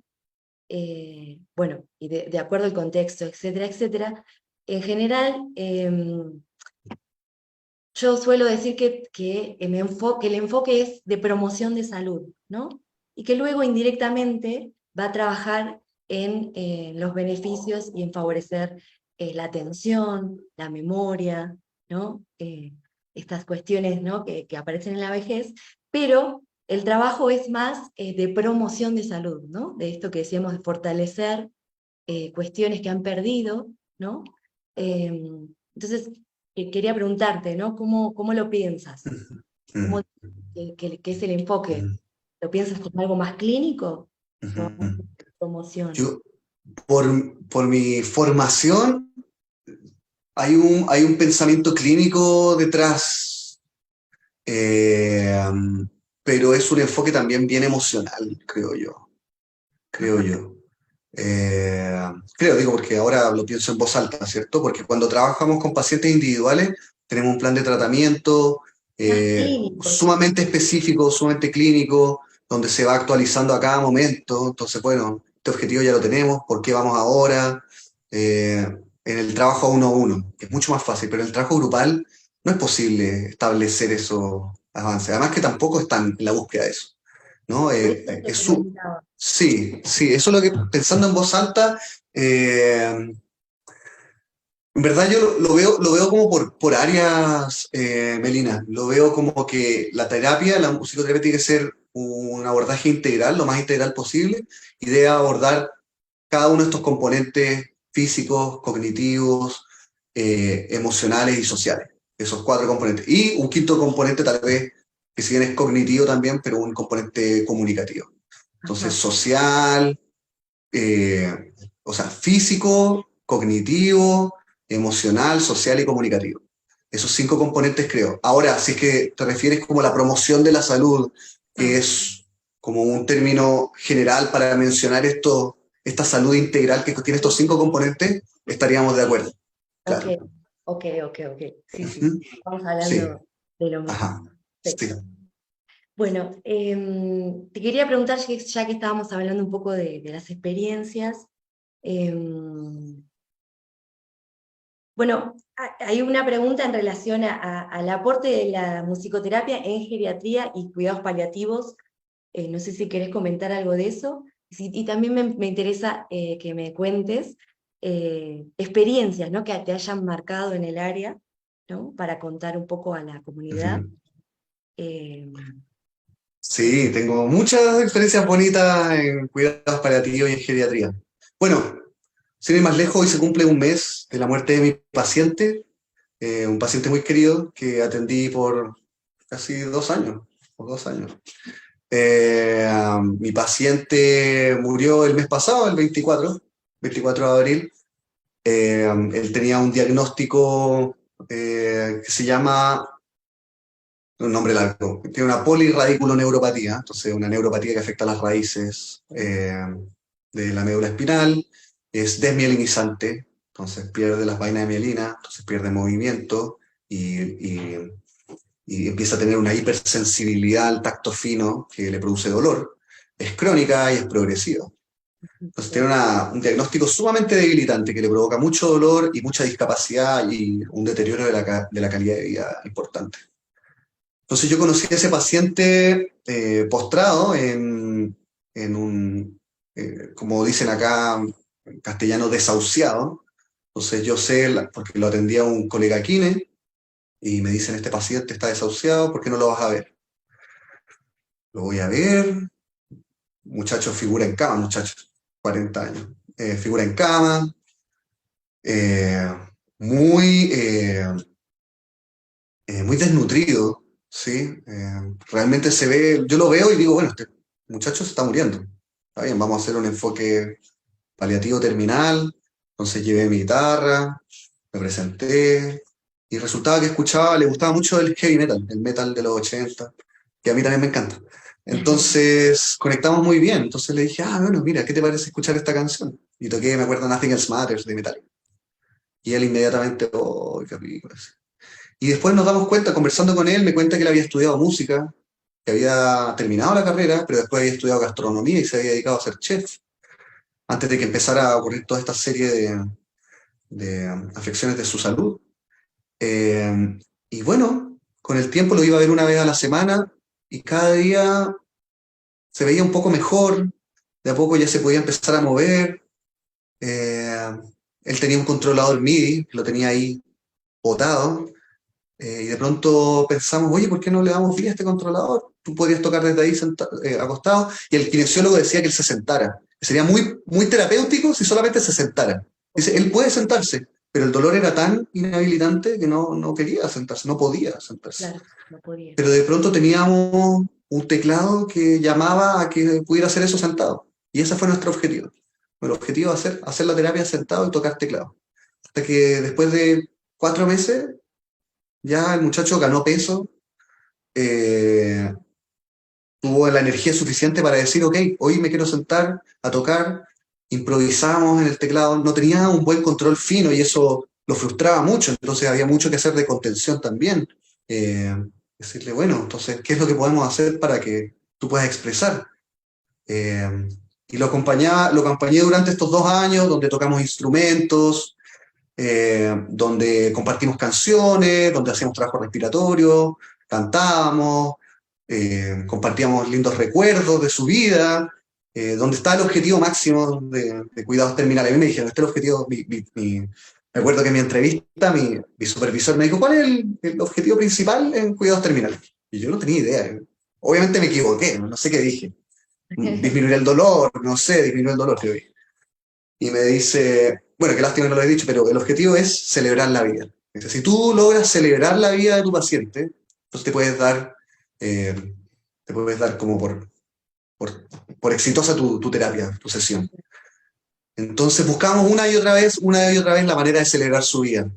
Speaker 1: bueno, y de acuerdo al contexto, etcétera, etcétera, en general, yo suelo decir que el enfoque es de promoción de salud, ¿no? Y que luego indirectamente va a trabajar en los beneficios y en favorecer la atención, la memoria, ¿no? Estas cuestiones, ¿no? que aparecen en la vejez, pero el trabajo es más de promoción de salud, ¿no? De esto que decíamos, de fortalecer cuestiones que han perdido, ¿no? Entonces, quería preguntarte, ¿no? ¿Cómo lo piensas? ¿Cómo,
Speaker 2: Mm,
Speaker 1: qué es el enfoque?
Speaker 2: mm,
Speaker 1: ¿Lo piensas como algo más clínico o más
Speaker 2: mm.
Speaker 1: de promoción?
Speaker 2: Yo, por mi formación, hay un pensamiento clínico detrás, eh, pero es un enfoque también bien emocional, creo yo. Creo
Speaker 1: Ajá.
Speaker 2: yo. Eh, digo, porque ahora lo pienso en voz alta, ¿cierto? Porque cuando trabajamos con pacientes individuales, tenemos un plan de tratamiento
Speaker 1: Más clínico, sí.
Speaker 2: sumamente específico, sumamente clínico, donde se va actualizando a cada momento. Entonces, bueno, este objetivo ya lo tenemos, ¿por qué vamos ahora? Eh, en el trabajo uno a uno, que es mucho más fácil, pero en el trabajo grupal no es posible establecer esos avances. Además que tampoco están en la búsqueda de eso. ¿No?
Speaker 1: Por eso te preguntaba.
Speaker 2: Sí, sí, eso es lo que, pensando en voz alta, en verdad yo lo veo como por áreas, Melina, lo veo como que la musicoterapia tiene que ser un abordaje integral, lo más integral posible, y debe abordar cada uno de estos componentes físicos, cognitivos, emocionales y sociales, esos cuatro componentes. Y un quinto componente tal vez, que si bien es cognitivo también, pero un componente comunicativo. Entonces,
Speaker 1: Ajá.
Speaker 2: social, eh, o sea, físico, cognitivo, emocional, social y comunicativo. Esos cinco componentes creo. Ahora, si es que te refieres como a la promoción de la salud, que
Speaker 1: Ah,
Speaker 2: es como un término general para mencionar esto, esta salud integral que tiene estos cinco componentes, estaríamos de acuerdo.
Speaker 1: ok,
Speaker 2: Claro.
Speaker 1: ok. Sí, sí,
Speaker 2: Ujú.
Speaker 1: sí. Estamos
Speaker 2: Sí.
Speaker 1: hablando de lo mismo.
Speaker 2: Ajá. Sí.
Speaker 1: Perfecto. Bueno, te quería preguntar, ya que estábamos hablando un poco de las experiencias, em, bueno, hay una pregunta en relación al aporte de la musicoterapia en geriatría y cuidados paliativos. No sé si querés comentar algo de eso. Y también me interesa que me cuentes experiencias, ¿no? Que te hayan marcado en el área, ¿no? Para contar un poco a la comunidad.
Speaker 2: Ujú.
Speaker 1: Eh,
Speaker 2: Sí, tengo muchas experiencias bonitas en cuidados paliativos y en geriatría. Bueno, sin ir más lejos, hoy se cumple un mes de la muerte de mi paciente, un paciente muy querido que atendí por casi 2 años, por 2 años. Mi paciente murió el mes pasado, el 24 de abril. Él tenía un diagnóstico que se llama, un nombre largo, tiene una polirradiculoneuropatía, entonces una neuropatía que afecta a las raíces de la médula espinal, es desmielinizante, entonces pierde las vainas de mielina, entonces pierde movimiento y y empieza a tener una hipersensibilidad al tacto fino que le produce dolor. Es crónica y es progresiva. Entonces tiene un diagnóstico sumamente debilitante que le provoca mucho dolor y mucha discapacidad y un deterioro de la calidad de vida importante. Entonces yo conocí a ese paciente postrado en un, como dicen acá en castellano, desahuciado. Entonces yo sé, porque lo atendía un colega kine, y me dicen, este paciente está desahuciado, ¿por qué no lo vas a ver? Lo voy a ver, muchacho figura en cama, muchacho, 40 años. Figura en cama, eh, muy, muy desnutrido, ¿sí? Realmente se ve, yo lo veo y digo, bueno, este muchacho se está muriendo. Está bien, vamos a hacer un enfoque paliativo terminal. Entonces llevé mi guitarra, me presenté, y resultaba que escuchaba, le gustaba mucho el metal de los 80, que a mí también me encanta. Entonces conectamos muy bien. Entonces le dije, ah, bueno, mira, ¿qué te parece escuchar esta canción? Y toqué, me acuerdo, Nothing Else Matters de Metallica. Y él inmediatamente, oh, qué rico. Y después nos damos cuenta, conversando con él, me cuenta que él había estudiado música, que había terminado la carrera, pero después había estudiado gastronomía y se había dedicado a ser chef, antes de que empezara a ocurrir toda esta serie de afecciones de su salud. Eh, y bueno, con el tiempo lo iba a ver una vez a la semana y cada día se veía un poco mejor, de a poco ya se podía empezar a mover. eh, Él tenía un controlador MIDI, que lo tenía ahí botado. Y de pronto pensamos, oye, ¿por qué no le damos vida a este controlador? Tú podrías tocar desde ahí acostado. Y el kinesiólogo decía que él se sentara. Sería muy, muy terapéutico si solamente se sentara. Dice, él puede sentarse, pero el dolor era tan inhabilitante que no quería sentarse, no podía sentarse.
Speaker 1: Claro, no podía.
Speaker 2: Pero de pronto teníamos un teclado que llamaba a que pudiera hacer eso sentado. Y ese fue nuestro objetivo. El objetivo es hacer la terapia sentado y tocar teclado. Hasta que después de 4 meses ya el muchacho ganó peso, eh, tuvo la energía suficiente para decir, ok, hoy me quiero sentar a tocar, improvisamos en el teclado, no tenía un buen control fino y eso lo frustraba mucho, entonces había mucho que hacer de contención también. Eh, Decirle, bueno, entonces, ¿qué es lo que podemos hacer para que tú puedas expresar? Eh, y lo acompañé durante estos 2 años, donde tocamos instrumentos, donde compartimos canciones, donde hacíamos trabajo respiratorio, cantábamos, compartíamos lindos recuerdos de su vida, donde está el objetivo máximo de cuidados terminales. A mí me dijeron, este es el objetivo, me acuerdo que en mi entrevista mi supervisor me dijo, ¿cuál es el objetivo principal en cuidados terminales? Y yo no tenía idea. Obviamente me equivoqué, no sé qué dije. Disminuir el dolor, no sé, disminuir el dolor, creo. Y me dice, bueno, qué lástima que no lo he dicho, pero el objetivo es celebrar la vida. Dice, si tú logras celebrar la vida de tu paciente, entonces eh, te puedes dar como por, por exitosa tu terapia, tu sesión. Entonces buscamos una y otra vez la manera de celebrar su vida,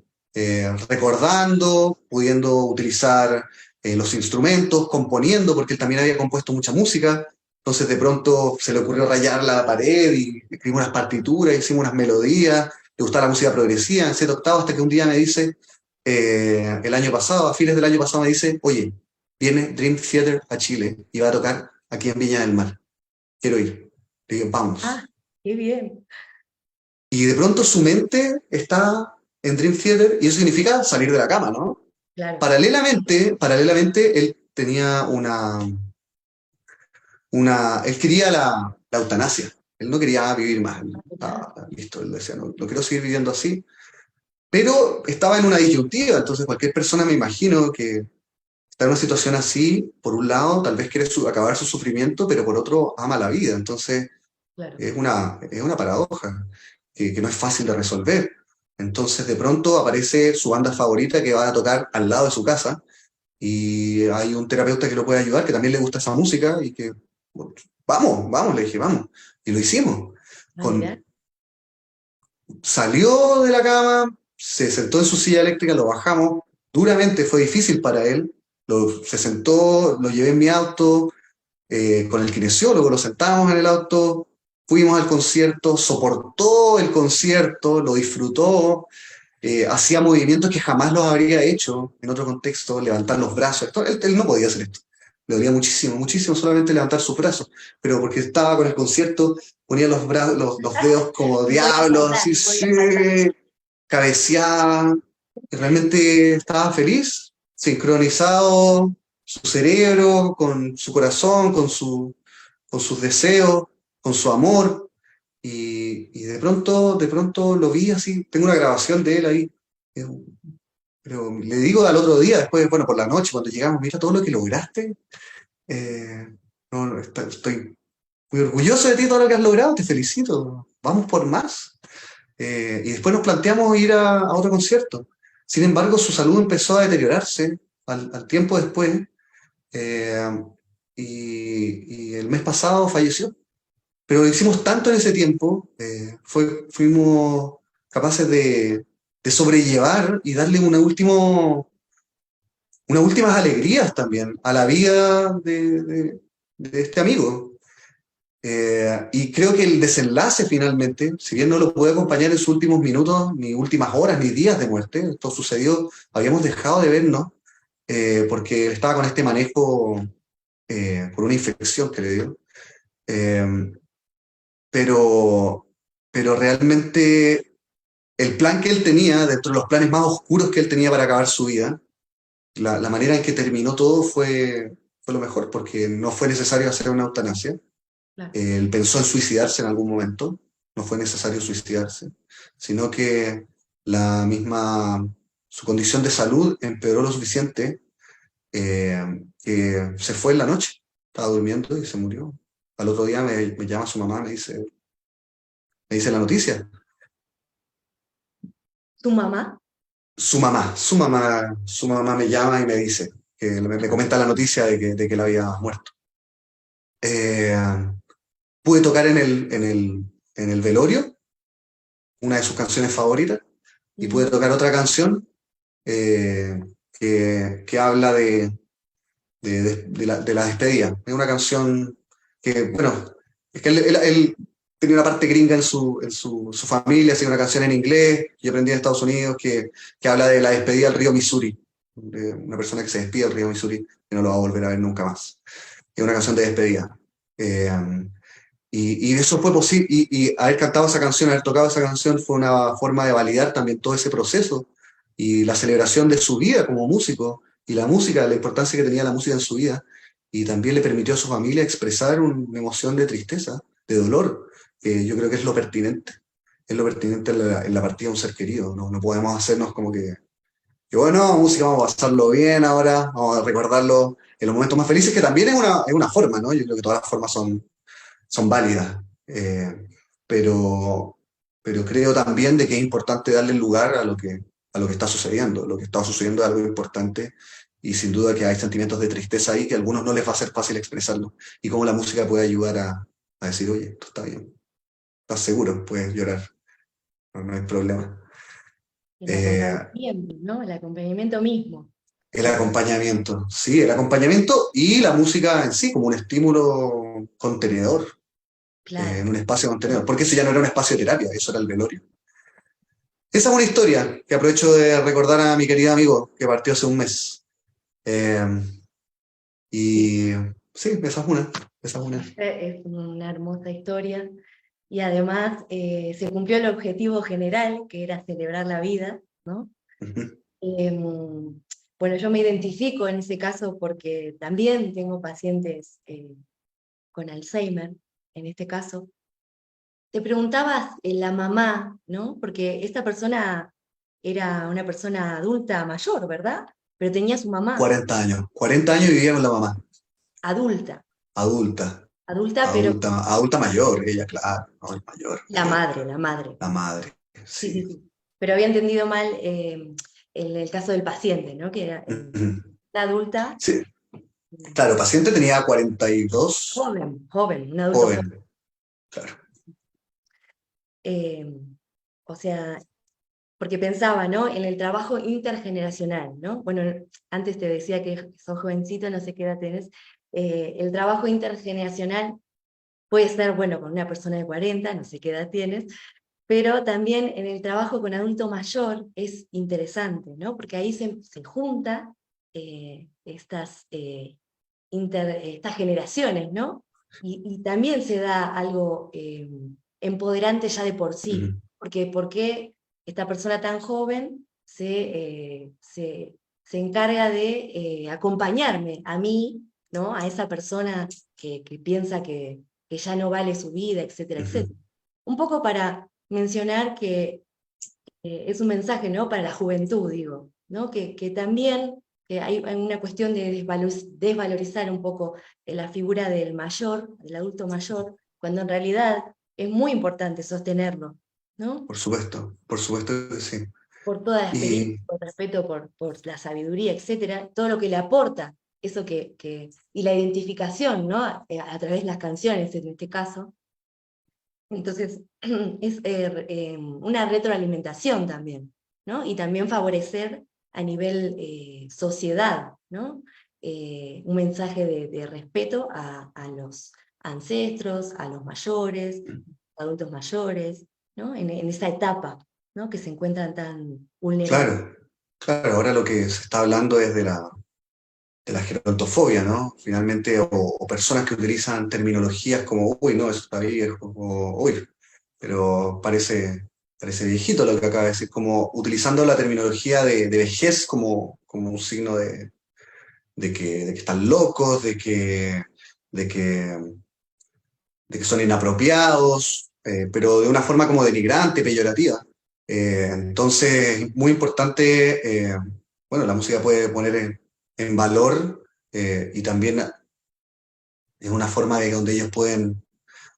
Speaker 2: recordando, pudiendo utilizar los instrumentos, componiendo, porque él también había compuesto mucha música. Entonces de pronto se le ocurrió rayar la pared y escribimos unas partituras, hicimos unas melodías, le gustaba la música progresiva en 7 octavos, hasta que un día me dice, el año pasado, a fines del año pasado, me dice, oye, viene Dream Theater a Chile y va a tocar aquí en Viña del Mar. Quiero ir. Le digo, vamos.
Speaker 1: Ah, qué bien.
Speaker 2: Y de pronto su mente está en Dream Theater y eso significa salir de la cama, ¿no?
Speaker 1: Claro.
Speaker 2: Paralelamente él tenía él quería la eutanasia. Él no quería vivir más. Él estaba listo, él decía, no quiero seguir viviendo así. Pero estaba en una disyuntiva, entonces cualquier persona me imagino que está en una situación así, por un lado, tal vez quiere acabar su sufrimiento, pero por otro ama la vida. Entonces
Speaker 1: Claro.
Speaker 2: es una paradoja que no es fácil de resolver. Entonces de pronto aparece su banda favorita que va a tocar al lado de su casa y hay un terapeuta que lo puede ayudar, que también le gusta esa música y que, bueno, vamos, le dije, vamos. Y lo hicimos.
Speaker 1: Ah, mirá.
Speaker 2: Salió de la cama, se sentó en su silla eléctrica, lo bajamos. Duramente fue difícil para él. Se sentó, lo llevé en mi auto, con el kinesiólogo, lo sentamos en el auto, fuimos al concierto, soportó el concierto, lo disfrutó, hacía movimientos que jamás los habría hecho en otro contexto, levantar los brazos. Él no podía hacer esto. Le dolía muchísimo, muchísimo solamente levantar sus brazos, pero porque estaba con el concierto, ponía los brazos, los dedos como
Speaker 1: No podía
Speaker 2: diablos,
Speaker 1: faltar,
Speaker 2: así,
Speaker 1: no
Speaker 2: sí,
Speaker 1: podía faltar.
Speaker 2: cabeceaba, y realmente estaba feliz, sincronizado su cerebro con su corazón, con sus deseos, con su amor, y de pronto lo vi así, tengo una grabación de él ahí, eh, pero le digo al otro día, después, bueno, por la noche, cuando llegamos, mira todo lo que lograste, eh, no, estoy muy orgulloso de ti, todo lo que has logrado, te felicito, vamos por más. y después nos planteamos ir a otro concierto. Sin embargo, su salud empezó a deteriorarse al tiempo después, eh, y el mes pasado falleció. Pero hicimos tanto en ese tiempo, fuimos capaces de sobrellevar y darle unas últimas alegrías también a la vida de este amigo. Y creo que el desenlace finalmente, si bien no lo pude acompañar en sus últimos minutos, ni últimas horas, ni días de muerte, esto sucedió, habíamos dejado de vernos, porque él estaba con este manejo, por una infección que le dio. Eh, pero, pero realmente el plan que él tenía, dentro de los planes más oscuros que él tenía para acabar su vida, la manera en que terminó todo fue lo mejor, porque no fue necesario hacer una eutanasia.
Speaker 1: Claro.
Speaker 2: Él pensó en suicidarse en algún momento, no fue necesario suicidarse, sino que la misma, su condición de salud empeoró lo suficiente, que se fue en la noche, estaba durmiendo y se murió. Al otro día me llama su mamá, me dice la noticia.
Speaker 1: ¿Tu mamá?
Speaker 2: Su mamá me llama y me dice, que me comenta la noticia de que él había muerto. Eh, Pude tocar en el velorio una de sus canciones favoritas, y pude
Speaker 1: Mm.
Speaker 2: tocar otra canción, que habla de la despedida. Es una canción que, bueno, es que él tenía una parte gringa en su familia, así que una canción en inglés, yo aprendí en Estados Unidos, que habla de la despedida del río Missouri, de una persona que se despide del río Missouri y no lo va a volver a ver nunca más. Es una canción de despedida. Eh, y eso fue posible, y haber cantado esa canción, haber tocado esa canción fue una forma de validar también todo ese proceso y la celebración de su vida como músico, y la música, la importancia que tenía la música en su vida, y también le permitió a su familia expresar una emoción de tristeza, de dolor, que yo creo que es lo pertinente en la partida de un ser querido. No, no podemos hacernos como que bueno, música, vamos a pasarlo bien ahora, vamos a recordarlo en los momentos más felices, que también es una forma, ¿no? Yo creo que todas las formas son válidas, pero, pero creo también de que es importante darle lugar a lo que está sucediendo. Lo que está sucediendo es algo importante, y sin duda que hay sentimientos de tristeza ahí que a algunos no les va a ser fácil expresarlo, y cómo la música puede ayudar a decir, oye, esto está bien, estás seguro, puedes llorar, no, no hay problema.
Speaker 1: El
Speaker 2: Eh,
Speaker 1: acompañamiento, ¿no? El acompañamiento mismo.
Speaker 2: el acompañamiento, sí, el acompañamiento y la música en sí como un estímulo contenedor, en
Speaker 1: Claro.
Speaker 2: un espacio contenedor, porque ese ya no era un espacio de terapia, eso era el velorio. Esa es una historia que aprovecho de recordar a mi querido amigo que partió hace un mes. Eh,
Speaker 1: Sí,
Speaker 2: y sí, esa es una. Esa es una.
Speaker 1: es una hermosa historia. Y además se cumplió el objetivo general, que era celebrar la vida, ¿no?
Speaker 2: Ujú,
Speaker 1: Bueno, yo me identifico en ese caso porque también tengo pacientes con Alzheimer, en este caso. Te preguntabas, la mamá, ¿no? Porque esta persona era una persona adulta mayor, ¿verdad? Pero tenía su mamá,
Speaker 2: 40 años. 40 años vivía con la mamá.
Speaker 1: adulta,
Speaker 2: Adulta.
Speaker 1: adulta, pero
Speaker 2: Adulta mayor, ella, claro. No, es mayor,
Speaker 1: la
Speaker 2: mayor.
Speaker 1: madre, la madre.
Speaker 2: La madre,
Speaker 1: Sí, sí,
Speaker 2: sí.
Speaker 1: sí. Pero había entendido mal en el caso del paciente, ¿no? Que era
Speaker 2: Ujú.
Speaker 1: la adulta,
Speaker 2: Sí, claro, paciente tenía 42,
Speaker 1: joven, joven, un adulto joven.
Speaker 2: joven, claro.
Speaker 1: Eh, o sea, porque pensaba, ¿no? En el trabajo intergeneracional, ¿no? Bueno, antes te decía que sos jovencito, no sé qué edad tenés. El trabajo intergeneracional puede ser, bueno, con una persona de 40, no sé qué edad tienes, pero también en el trabajo con adulto mayor es interesante, ¿no? Porque ahí se junta estas generaciones, ¿no? Y también se da algo empoderante ya de por sí,
Speaker 2: Ujú,
Speaker 1: porque ¿por qué esta persona tan joven se encarga de acompañarme a mí, ¿no? A esa persona que piensa que ya no vale su vida, etcétera,
Speaker 2: ujú,
Speaker 1: etcétera. Un poco para mencionar que es un mensaje, ¿no? Para la juventud, digo, ¿no? Que también hay una cuestión de desvalorizar un poco la figura del mayor, del adulto mayor, cuando en realidad es muy importante sostenerlo, ¿no?
Speaker 2: por supuesto que sí.
Speaker 1: Por toda la experiencia,
Speaker 2: Y
Speaker 1: por respeto, por la sabiduría, etcétera, todo lo que le aporta, eso y la identificación, ¿no? A través de las canciones, en este caso. Entonces, es una retroalimentación también, ¿no? Y también favorecer a nivel sociedad, ¿no? Un mensaje de respeto a los ancestros, a los mayores, adultos mayores, ¿no? En esa etapa, ¿no? Que se encuentran tan vulnerables.
Speaker 2: claro, claro, ahora lo que se está hablando es de la gerontofobia, ¿no? Finalmente, o personas que utilizan terminologías como, uy, no, eso está viejo, o uy, pero parece viejito lo que acaba de decir, como utilizando la terminología de vejez como un signo de que están locos, de que, de que son inapropiados, pero de una forma como denigrante, peyorativa. Entonces, es muy importante, bueno, la música puede poner en valor y también es una forma de donde ellos pueden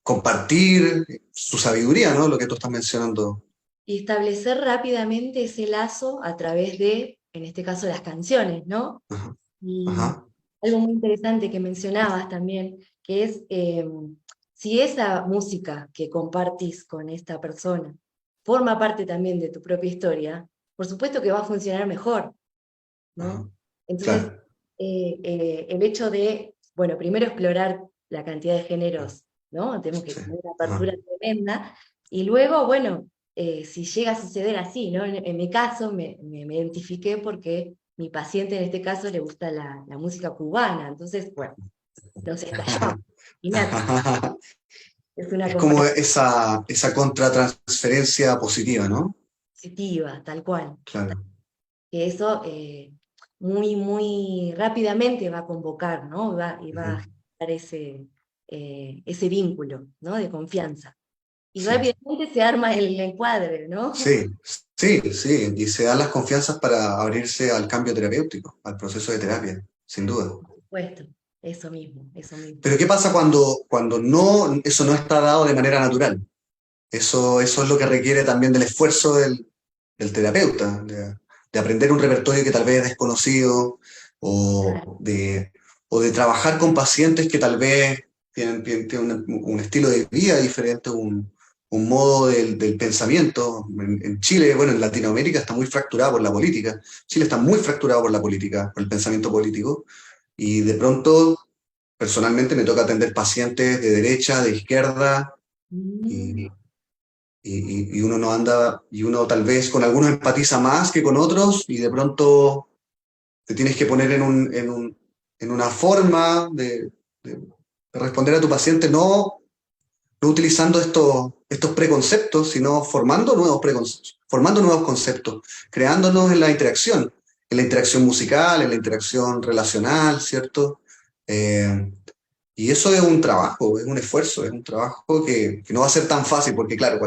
Speaker 2: compartir su sabiduría, ¿no? Lo que tú estás mencionando.
Speaker 1: Y establecer rápidamente ese lazo a través de, en este caso, las canciones, ¿no?
Speaker 2: Ajá,
Speaker 1: Y
Speaker 2: ajá,
Speaker 1: algo muy interesante que mencionabas también, que es si esa música que compartís con esta persona forma parte también de tu propia historia, por supuesto que va a funcionar mejor, ¿no?
Speaker 2: ajá,
Speaker 1: Entonces,
Speaker 2: claro.
Speaker 1: el hecho de, bueno, primero explorar la cantidad de géneros, ¿no? Tenemos que
Speaker 2: Sí,
Speaker 1: tener una
Speaker 2: ajá.
Speaker 1: apertura tremenda, y luego, bueno, si llega a suceder así, ¿no? En mi caso me identifiqué porque mi paciente en este caso le gusta la música cubana, entonces, bueno, nos estallamos. Imagínate, es una
Speaker 2: Es como
Speaker 1: comparación
Speaker 2: esa contratransferencia positiva, ¿no?
Speaker 1: positiva, tal cual.
Speaker 2: Claro.
Speaker 1: Que eso muy, muy rápidamente va a convocar, ¿no? Y va a
Speaker 2: Ujú.
Speaker 1: generar ese vínculo, ¿no? De confianza. Y
Speaker 2: Sí,
Speaker 1: rápidamente se arma el encuadre, ¿no?
Speaker 2: sí, sí, sí. Y se dan las confianzas para abrirse al cambio terapéutico, al proceso de terapia, sin duda.
Speaker 1: Por supuesto, eso mismo, eso mismo.
Speaker 2: Pero ¿qué pasa cuando no, eso no está dado de manera natural? Eso es lo que requiere también del esfuerzo del terapeuta, de aprender un repertorio que tal vez es desconocido,
Speaker 1: Claro.
Speaker 2: o de trabajar con pacientes que tal vez tienen un estilo de vida diferente, un modo del pensamiento. En Chile, bueno, en Latinoamérica está muy fracturado por la política. Chile está muy fracturado por la política, por el pensamiento político, y de pronto, personalmente, me toca atender pacientes de derecha, de izquierda,
Speaker 1: Mm,
Speaker 2: y, y uno no anda, y uno tal vez con algunos empatiza más que con otros, y de pronto te tienes que poner en una forma de responder a tu paciente, no utilizando estos preconceptos, sino formando nuevos conceptos, creándonos en la interacción musical, en la interacción relacional, ¿cierto? Eh, y eso es un trabajo, es un esfuerzo, es un trabajo que no va a ser tan fácil, porque claro,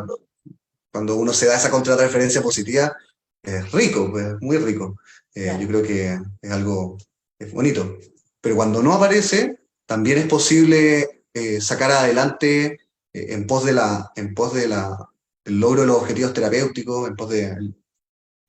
Speaker 2: cuando uno se da esa contrarreferencia positiva, es rico, pues, muy rico. Yo
Speaker 1: claro.
Speaker 2: creo que es algo, es bonito. Pero cuando no aparece, también es posible sacar adelante el logro de los objetivos terapéuticos, en pos del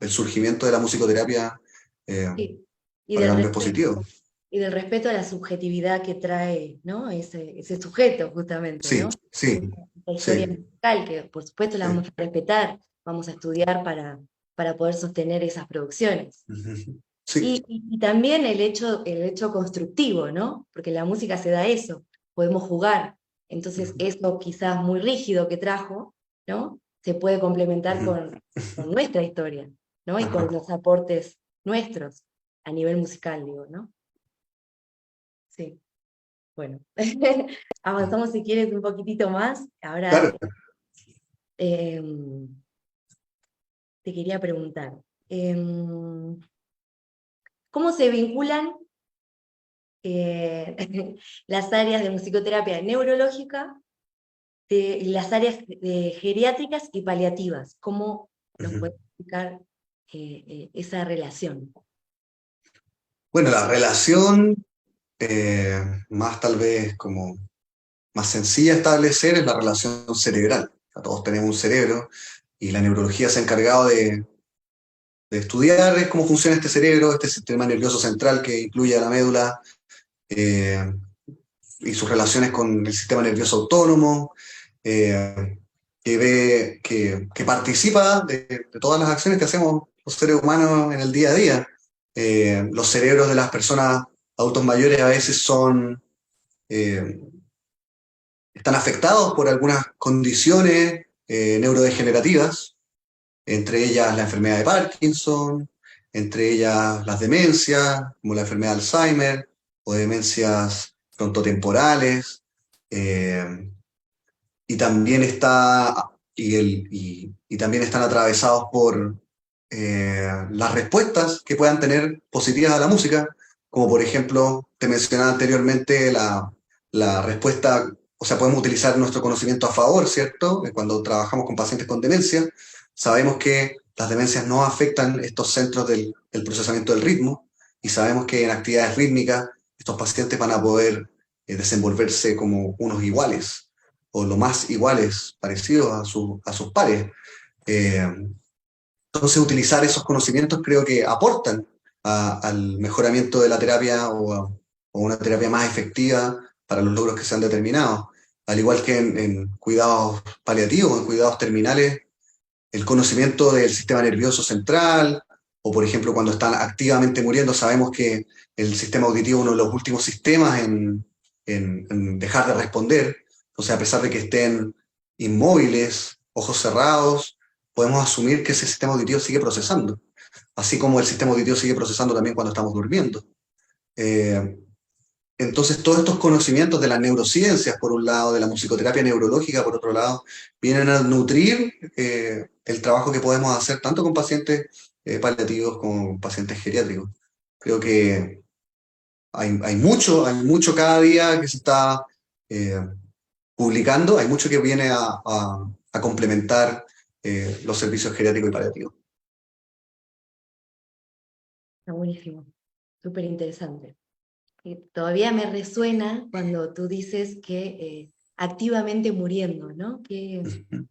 Speaker 2: surgimiento de la musicoterapia
Speaker 1: Sí. Y
Speaker 2: para
Speaker 1: del
Speaker 2: cambios
Speaker 1: respeto,
Speaker 2: positivos.
Speaker 1: y del respeto a la subjetividad que trae, ¿no? Ese sujeto, justamente,
Speaker 2: Sí,
Speaker 1: ¿no?
Speaker 2: sí,
Speaker 1: La historia
Speaker 2: sí,
Speaker 1: musical, que por supuesto la
Speaker 2: sí.
Speaker 1: vamos a respetar, vamos a estudiar para poder sostener esas producciones.
Speaker 2: Ujú. Sí.
Speaker 1: Y también el hecho constructivo, ¿no? Porque en la música se da eso, podemos jugar. Entonces,
Speaker 2: Ujú,
Speaker 1: eso quizás muy rígido que trajo, ¿no? Se puede complementar
Speaker 2: ujú.
Speaker 1: con nuestra historia, ¿no? Y con
Speaker 2: Ajá.
Speaker 1: los aportes nuestros a nivel musical, digo, ¿no? Sí, bueno. Avanzamos si quieres un poquitito más. Ahora
Speaker 2: Claro.
Speaker 1: em, te quería preguntar, em, ¿cómo se vinculan eh, las áreas de musicoterapia neurológica y las áreas geriátricas y paliativas? ¿Cómo nos
Speaker 2: Ujú.
Speaker 1: puede explicar esa relación?
Speaker 2: Bueno, la relación más tal vez como más sencilla de establecer es la relación cerebral. O sea, todos tenemos un cerebro y la neurología se ha encargado de estudiar cómo funciona este cerebro, este sistema nervioso central que incluye a la médula, eh, y sus relaciones con el sistema nervioso autónomo, eh, que participa de todas las acciones que hacemos los seres humanos en el día a día. Los cerebros de las personas adultos mayores a veces eh, están afectados por algunas condiciones neurodegenerativas, entre ellas la enfermedad de Parkinson, entre ellas las demencias, como la enfermedad de Alzheimer, o demencias frontotemporales, eh, y también y también están atravesados por las respuestas que puedan tener positivas a la música, como por ejemplo, te mencionaba anteriormente la respuesta, o sea, podemos utilizar nuestro conocimiento a favor, ¿cierto? Cuando trabajamos con pacientes con demencia, sabemos que las demencias no afectan estos centros del procesamiento del ritmo, y sabemos que en actividades rítmicas estos pacientes van a poder desenvolverse como unos iguales, o lo más iguales, parecidos a sus pares. Eh, entonces, utilizar esos conocimientos creo que aportan al mejoramiento de la terapia, o una terapia más efectiva para los logros que se han determinado. Al igual que en cuidados paliativos, en cuidados terminales, el conocimiento del sistema nervioso central, o por ejemplo cuando están activamente muriendo, sabemos que el sistema auditivo es uno de los últimos sistemas en dejar de responder. Entonces, a pesar de que estén inmóviles, ojos cerrados, podemos asumir que ese sistema auditivo sigue procesando, así como el sistema auditivo sigue procesando también cuando estamos durmiendo. Eh, entonces, todos estos conocimientos de las neurociencias, por un lado, de la musicoterapia neurológica, por otro lado, vienen a nutrir el trabajo que podemos hacer tanto con pacientes paliativos como con pacientes geriátricos. Creo que hay mucho cada día que se está eh, publicando, hay mucho que viene a complementar los servicios geriátricos y paliativos.
Speaker 1: Está buenísimo, súper interesante. Todavía me resuena cuando tú dices que activamente muriendo, ¿no? Que
Speaker 2: Ujú,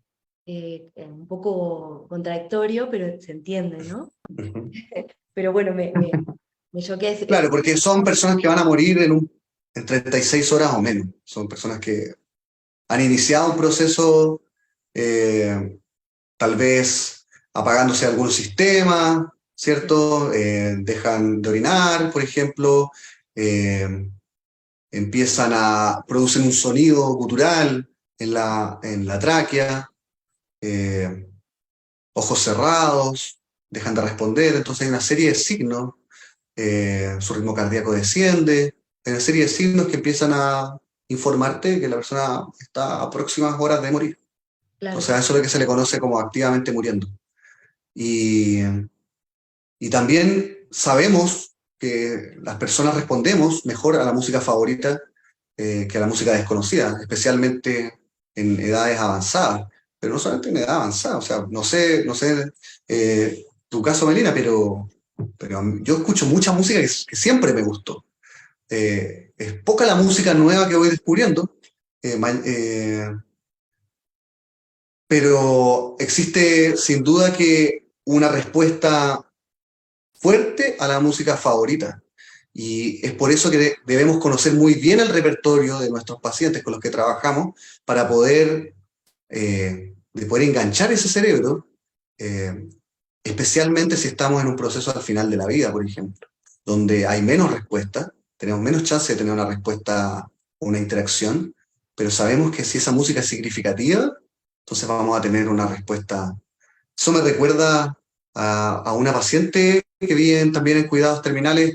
Speaker 1: un poco contradictorio, pero se entiende, ¿no?
Speaker 2: ujú.
Speaker 1: Pero bueno, me choqué.
Speaker 2: Claro, porque son personas que van a morir en 36 horas o menos. Son personas que han iniciado un proceso, eh, tal vez apagándose algunos sistemas, ¿cierto? Dejan de orinar, por ejemplo, eh, producen un sonido gutural en la tráquea, eh, ojos cerrados, dejan de responder, entonces hay una serie de signos, su ritmo cardíaco desciende, hay una serie de signos que empiezan a informarte que la persona está a próximas horas de morir. O
Speaker 1: Claro,
Speaker 2: sea, eso es lo que se le conoce como activamente muriendo. Y, y también sabemos que las personas respondemos mejor a la música favorita que a la música desconocida, especialmente en edades avanzadas. Pero no solamente en edad avanzada, o sea, no sé tu caso, Melina, pero yo escucho mucha música que siempre me gustó. Es poca la música nueva que voy descubriendo, pero existe sin duda que una respuesta fuerte a la música favorita. Y es por eso que debemos conocer muy bien el repertorio de nuestros pacientes con los que trabajamos para de poder enganchar ese cerebro, eh, especialmente si estamos en un proceso al final de la vida, por ejemplo, donde hay menos respuesta, tenemos menos chance de tener una respuesta o una interacción, pero sabemos que si esa música es significativa, entonces vamos a tener una respuesta. Eso me recuerda a una paciente que vi también en cuidados terminales,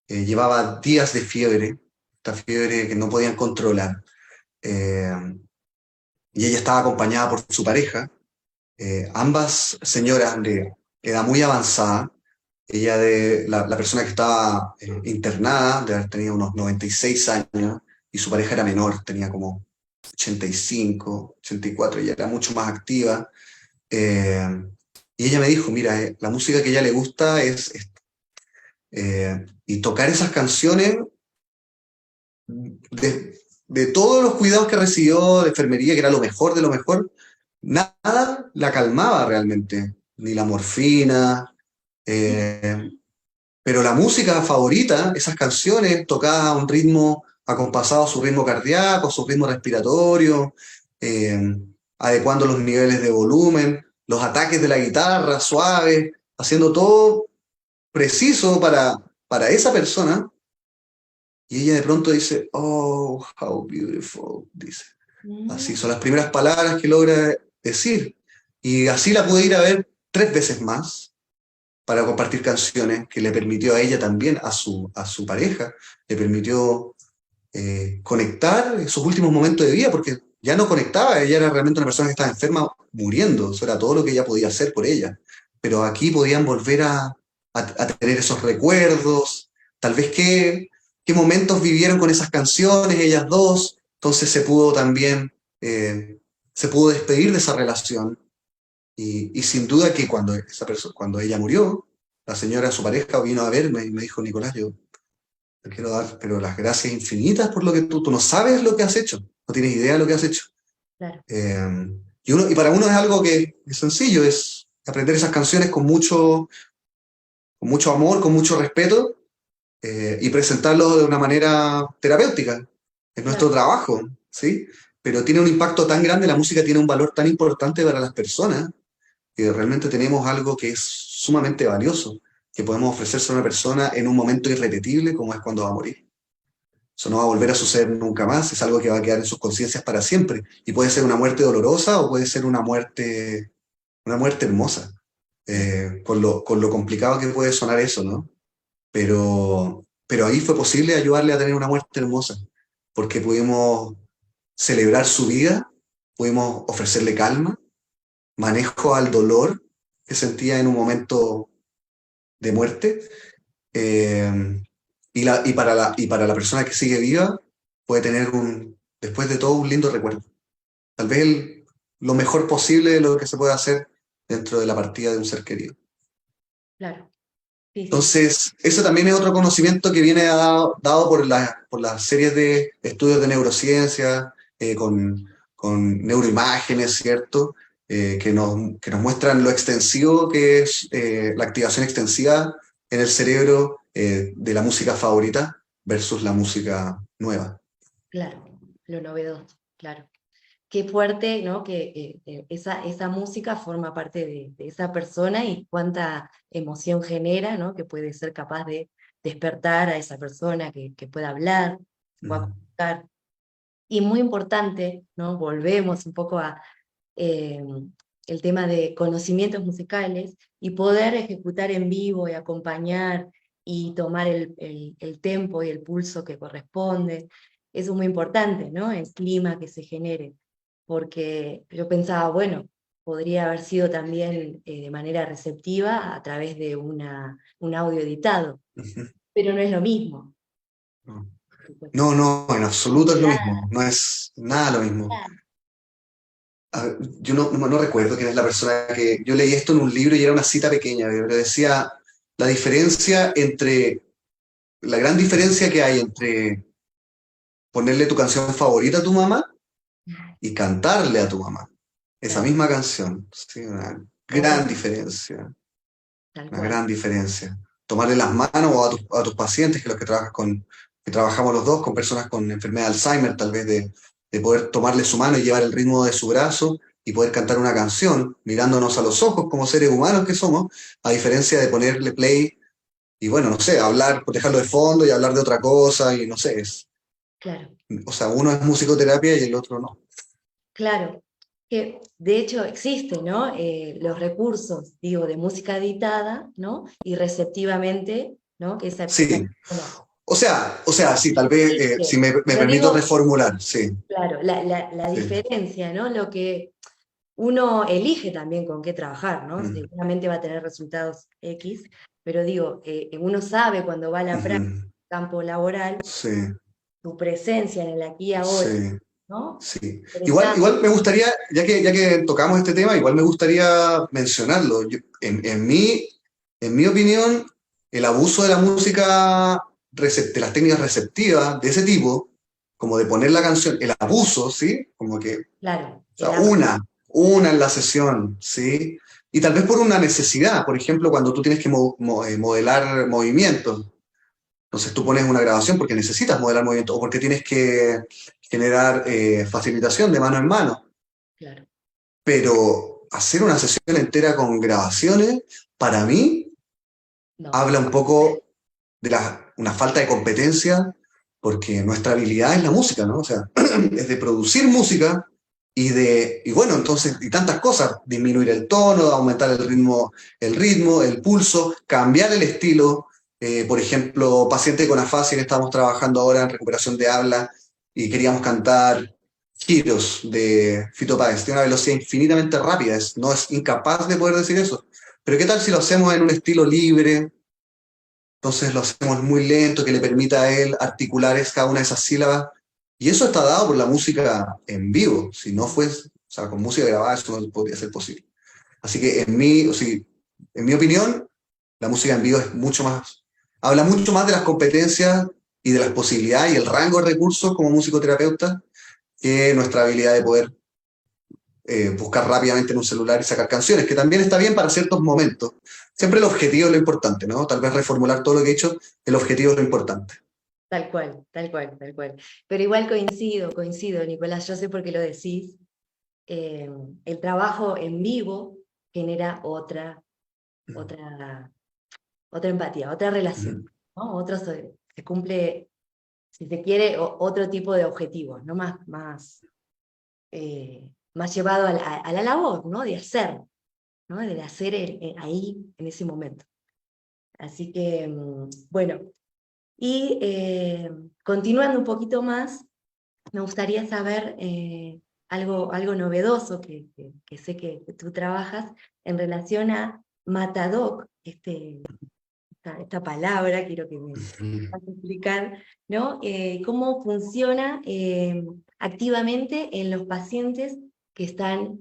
Speaker 2: llevaba días de fiebre, esta fiebre que no podían controlar, eh, y ella estaba acompañada por su pareja, ambas señoras de edad muy avanzada. La persona que estaba internada de haber tenido unos 96 años, y su pareja era menor, tenía como 85, 84, ella era mucho más activa. eh, y ella me dijo, mira, la música que a ella le gusta es esta. Y tocar esas canciones de todos los cuidados que recibió de enfermería, que era lo mejor de lo mejor, nada la calmaba realmente, ni la morfina,
Speaker 1: Sí.
Speaker 2: eh, pero la música favorita, esas canciones tocadas a un ritmo acompasado a su ritmo cardíaco, su ritmo respiratorio, eh, adecuando los niveles de volumen, los ataques de la guitarra suaves, haciendo todo preciso para esa persona. Y ella de pronto dice, oh, how beautiful, dice.
Speaker 1: Mm,
Speaker 2: Así son las primeras palabras que logra decir. Y así la pude ir a ver 3 veces más para compartir canciones que le permitió a ella también, a su pareja, le permitió conectar sus últimos momentos de vida, porque ya no conectaba, ella era realmente una persona que estaba enferma muriendo, eso era todo lo que ella podía hacer por ella. Pero aquí podían volver a tener esos recuerdos, tal vez qué momentos vivieron con esas canciones, ellas dos, entonces se pudo también, se pudo despedir de esa relación y sin duda que cuando ella murió, la señora, su pareja, vino a verme y me dijo, Nicolás, yo te quiero dar pero las gracias infinitas por lo que tú no sabes lo que has hecho, no tienes idea de lo que has hecho.
Speaker 1: claro,
Speaker 2: Y para uno es algo que es sencillo, es aprender esas canciones con mucho amor, con mucho respeto, y presentarlo de una manera terapéutica. Es nuestro
Speaker 1: claro,
Speaker 2: trabajo, ¿sí? Pero tiene un impacto tan grande, la música tiene un valor tan importante para las personas que realmente tenemos algo que es sumamente valioso, que podemos ofrecerse a una persona en un momento irrepetible como es cuando va a morir. Eso no va a volver a suceder nunca más, es algo que va a quedar en sus conciencias para siempre. Y puede ser una muerte dolorosa o puede ser una muerte hermosa,
Speaker 1: claro,
Speaker 2: con lo complicado que puede sonar eso, ¿no? Pero ahí fue posible ayudarle a tener una muerte hermosa, porque pudimos celebrar su vida, pudimos ofrecerle calma, manejo al dolor que sentía en un momento de muerte, eh, y para la persona que sigue viva puede tener después de todo un lindo recuerdo. Tal vez lo mejor posible de lo que se puede hacer dentro de la partida de un ser querido.
Speaker 1: claro. Sí, sí,
Speaker 2: Entonces, eso también es otro conocimiento que viene dado por las series de estudios de neurociencia, con neuroimágenes, ¿cierto? Que nos muestran lo extensivo que es la activación extensiva en el cerebro de la música favorita versus la música nueva.
Speaker 1: claro, lo novedoso, claro. Qué fuerte, ¿no? Que esa música forma parte de esa persona y cuánta emoción genera, ¿no? Que puede ser capaz de despertar a esa persona que pueda hablar, se pueda
Speaker 2: Mm.
Speaker 1: comunicar. Y muy importante, ¿no? Volvemos un poco a eh, el tema de conocimientos musicales y poder ejecutar en vivo y acompañar y tomar el tempo y el pulso que corresponde. Eso es muy importante, ¿no? El clima que se genere, porque yo pensaba, bueno, podría haber sido también de manera receptiva a través de un audio editado,
Speaker 2: Ujú.
Speaker 1: pero no es lo mismo.
Speaker 2: No, no, en absoluto es lo mismo, no es nada lo mismo. A ver, yo no recuerdo quién es la persona que... Yo leí esto en un libro y era una cita pequeña, pero decía la diferencia entre... La gran diferencia que hay entre ponerle tu canción favorita a tu mamá y cantarle a tu mamá. Esa
Speaker 1: Claro,
Speaker 2: misma canción. Sí, una
Speaker 1: otra,
Speaker 2: gran diferencia.
Speaker 1: tal
Speaker 2: Una
Speaker 1: cual.
Speaker 2: gran diferencia. Tomarle las manos o a tus pacientes, que los que trabajamos los dos, con personas con enfermedad de Alzheimer, tal vez de poder tomarle su mano y llevar el ritmo de su brazo y poder cantar una canción, mirándonos a los ojos como seres humanos que somos, a diferencia de ponerle play y bueno, no sé, hablar, pues dejarlo de fondo y hablar de otra cosa y no sé,
Speaker 1: Claro.
Speaker 2: o sea, uno es musicoterapia y el otro no.
Speaker 1: Claro, que de hecho existen, ¿no? Los recursos, digo, de música editada, ¿no? Y receptivamente, ¿no? Que esa
Speaker 2: Sí,
Speaker 1: persona
Speaker 2: o sea, sí, tal vez, si
Speaker 1: elige.
Speaker 2: me
Speaker 1: Pero
Speaker 2: permito
Speaker 1: digo,
Speaker 2: reformular, sí,
Speaker 1: claro, la
Speaker 2: sí.
Speaker 1: diferencia, ¿no? Lo que uno elige también con qué trabajar, ¿no?
Speaker 2: Mm,
Speaker 1: Seguramente va a tener resultados X, pero digo, uno sabe cuando va a la práctica,
Speaker 2: ujú,
Speaker 1: campo laboral,
Speaker 2: sí,
Speaker 1: tu presencia en el aquí y ahora,
Speaker 2: sí.
Speaker 1: ¿no?
Speaker 2: Sí, igual,
Speaker 1: Expresando.
Speaker 2: igual me gustaría, ya que tocamos este tema, igual me gustaría mencionarlo. En mi opinión, el abuso de la música, de las técnicas receptivas de ese tipo, como de poner la canción, el abuso, ¿sí? Como que, o
Speaker 1: Claro,
Speaker 2: sea, una. una en la sesión, ¿sí? Y tal vez por una necesidad, por ejemplo, cuando tú tienes que modelar movimientos. Entonces tú pones una grabación porque necesitas modelar movimientos o porque tienes que generar facilitación de mano en mano.
Speaker 1: Claro.
Speaker 2: Pero hacer una sesión entera con grabaciones, para mí,
Speaker 1: No,
Speaker 2: habla un poco de una falta de competencia, porque nuestra habilidad es la música, ¿no? O sea, es de producir música y bueno, entonces, y tantas cosas, disminuir el tono, aumentar el pulso, cambiar el estilo. Por ejemplo, paciente con afasia que estamos trabajando ahora en recuperación de habla y queríamos cantar Giros de Fito Páez. Tiene una velocidad infinitamente rápida, no es incapaz de poder decir eso. Pero ¿qué tal si lo hacemos en un estilo libre? Entonces lo hacemos muy lento, que le permita a él articular cada una de esas sílabas. Y eso está dado por la música en vivo. Si no fuese, o sea, con música grabada eso no podría ser posible. Así que en mi opinión, la música en vivo es mucho más, habla mucho más de las competencias y de las posibilidades y el rango de recursos como musicoterapeuta que nuestra habilidad de poder buscar rápidamente en un celular y sacar canciones, que también está bien para ciertos momentos. Siempre el objetivo es lo importante, ¿no? Tal vez reformular todo lo que he hecho, el objetivo es lo importante.
Speaker 1: tal cual, tal cual, tal cual. Pero igual coincido, Nicolás, yo sé por qué lo decís. El trabajo en vivo genera otra, otra empatía, otra relación,
Speaker 2: Ujú.
Speaker 1: ¿no? Se cumple, si se quiere, otro tipo de objetivos, ¿no? Más llevado a la labor, ¿no? De hacer, ¿no? De hacer ahí, en ese momento. Así que, bueno, y continuando un poquito más, me gustaría saber algo novedoso que sé que tú trabajas en relación a Matadoc, esta palabra, quiero que me
Speaker 2: Ujú.
Speaker 1: vas a explicar, ¿no? Cómo funciona activamente en los pacientes que están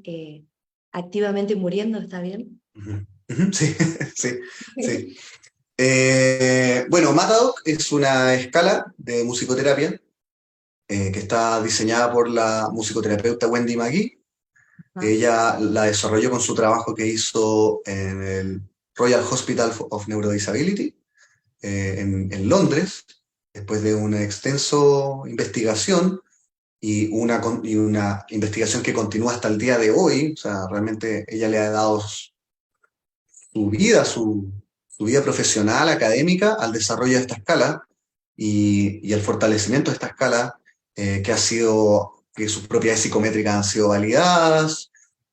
Speaker 1: activamente muriendo, ¿está bien?
Speaker 2: Ujú. Ujú. Sí, sí, sí. Bueno, Matadoc es una escala de musicoterapia que está diseñada por la musicoterapeuta Wendy McGee.
Speaker 1: Ah,
Speaker 2: Ella la desarrolló con su trabajo que hizo en el Royal Hospital of Neurodisability en Londres, después de una extensa investigación y una investigación que continúa hasta el día de hoy. O sea, realmente ella le ha dado su vida, su vida profesional, académica, al desarrollo de esta escala y el fortalecimiento de esta escala, que ha sido, que sus propiedades psicométricas han sido validadas,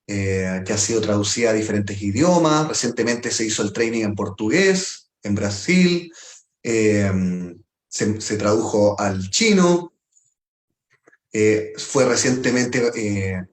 Speaker 2: que ha sido traducida a diferentes idiomas. Recientemente se hizo el training en portugués, en Brasil, eh, se tradujo al chino, fue recientemente,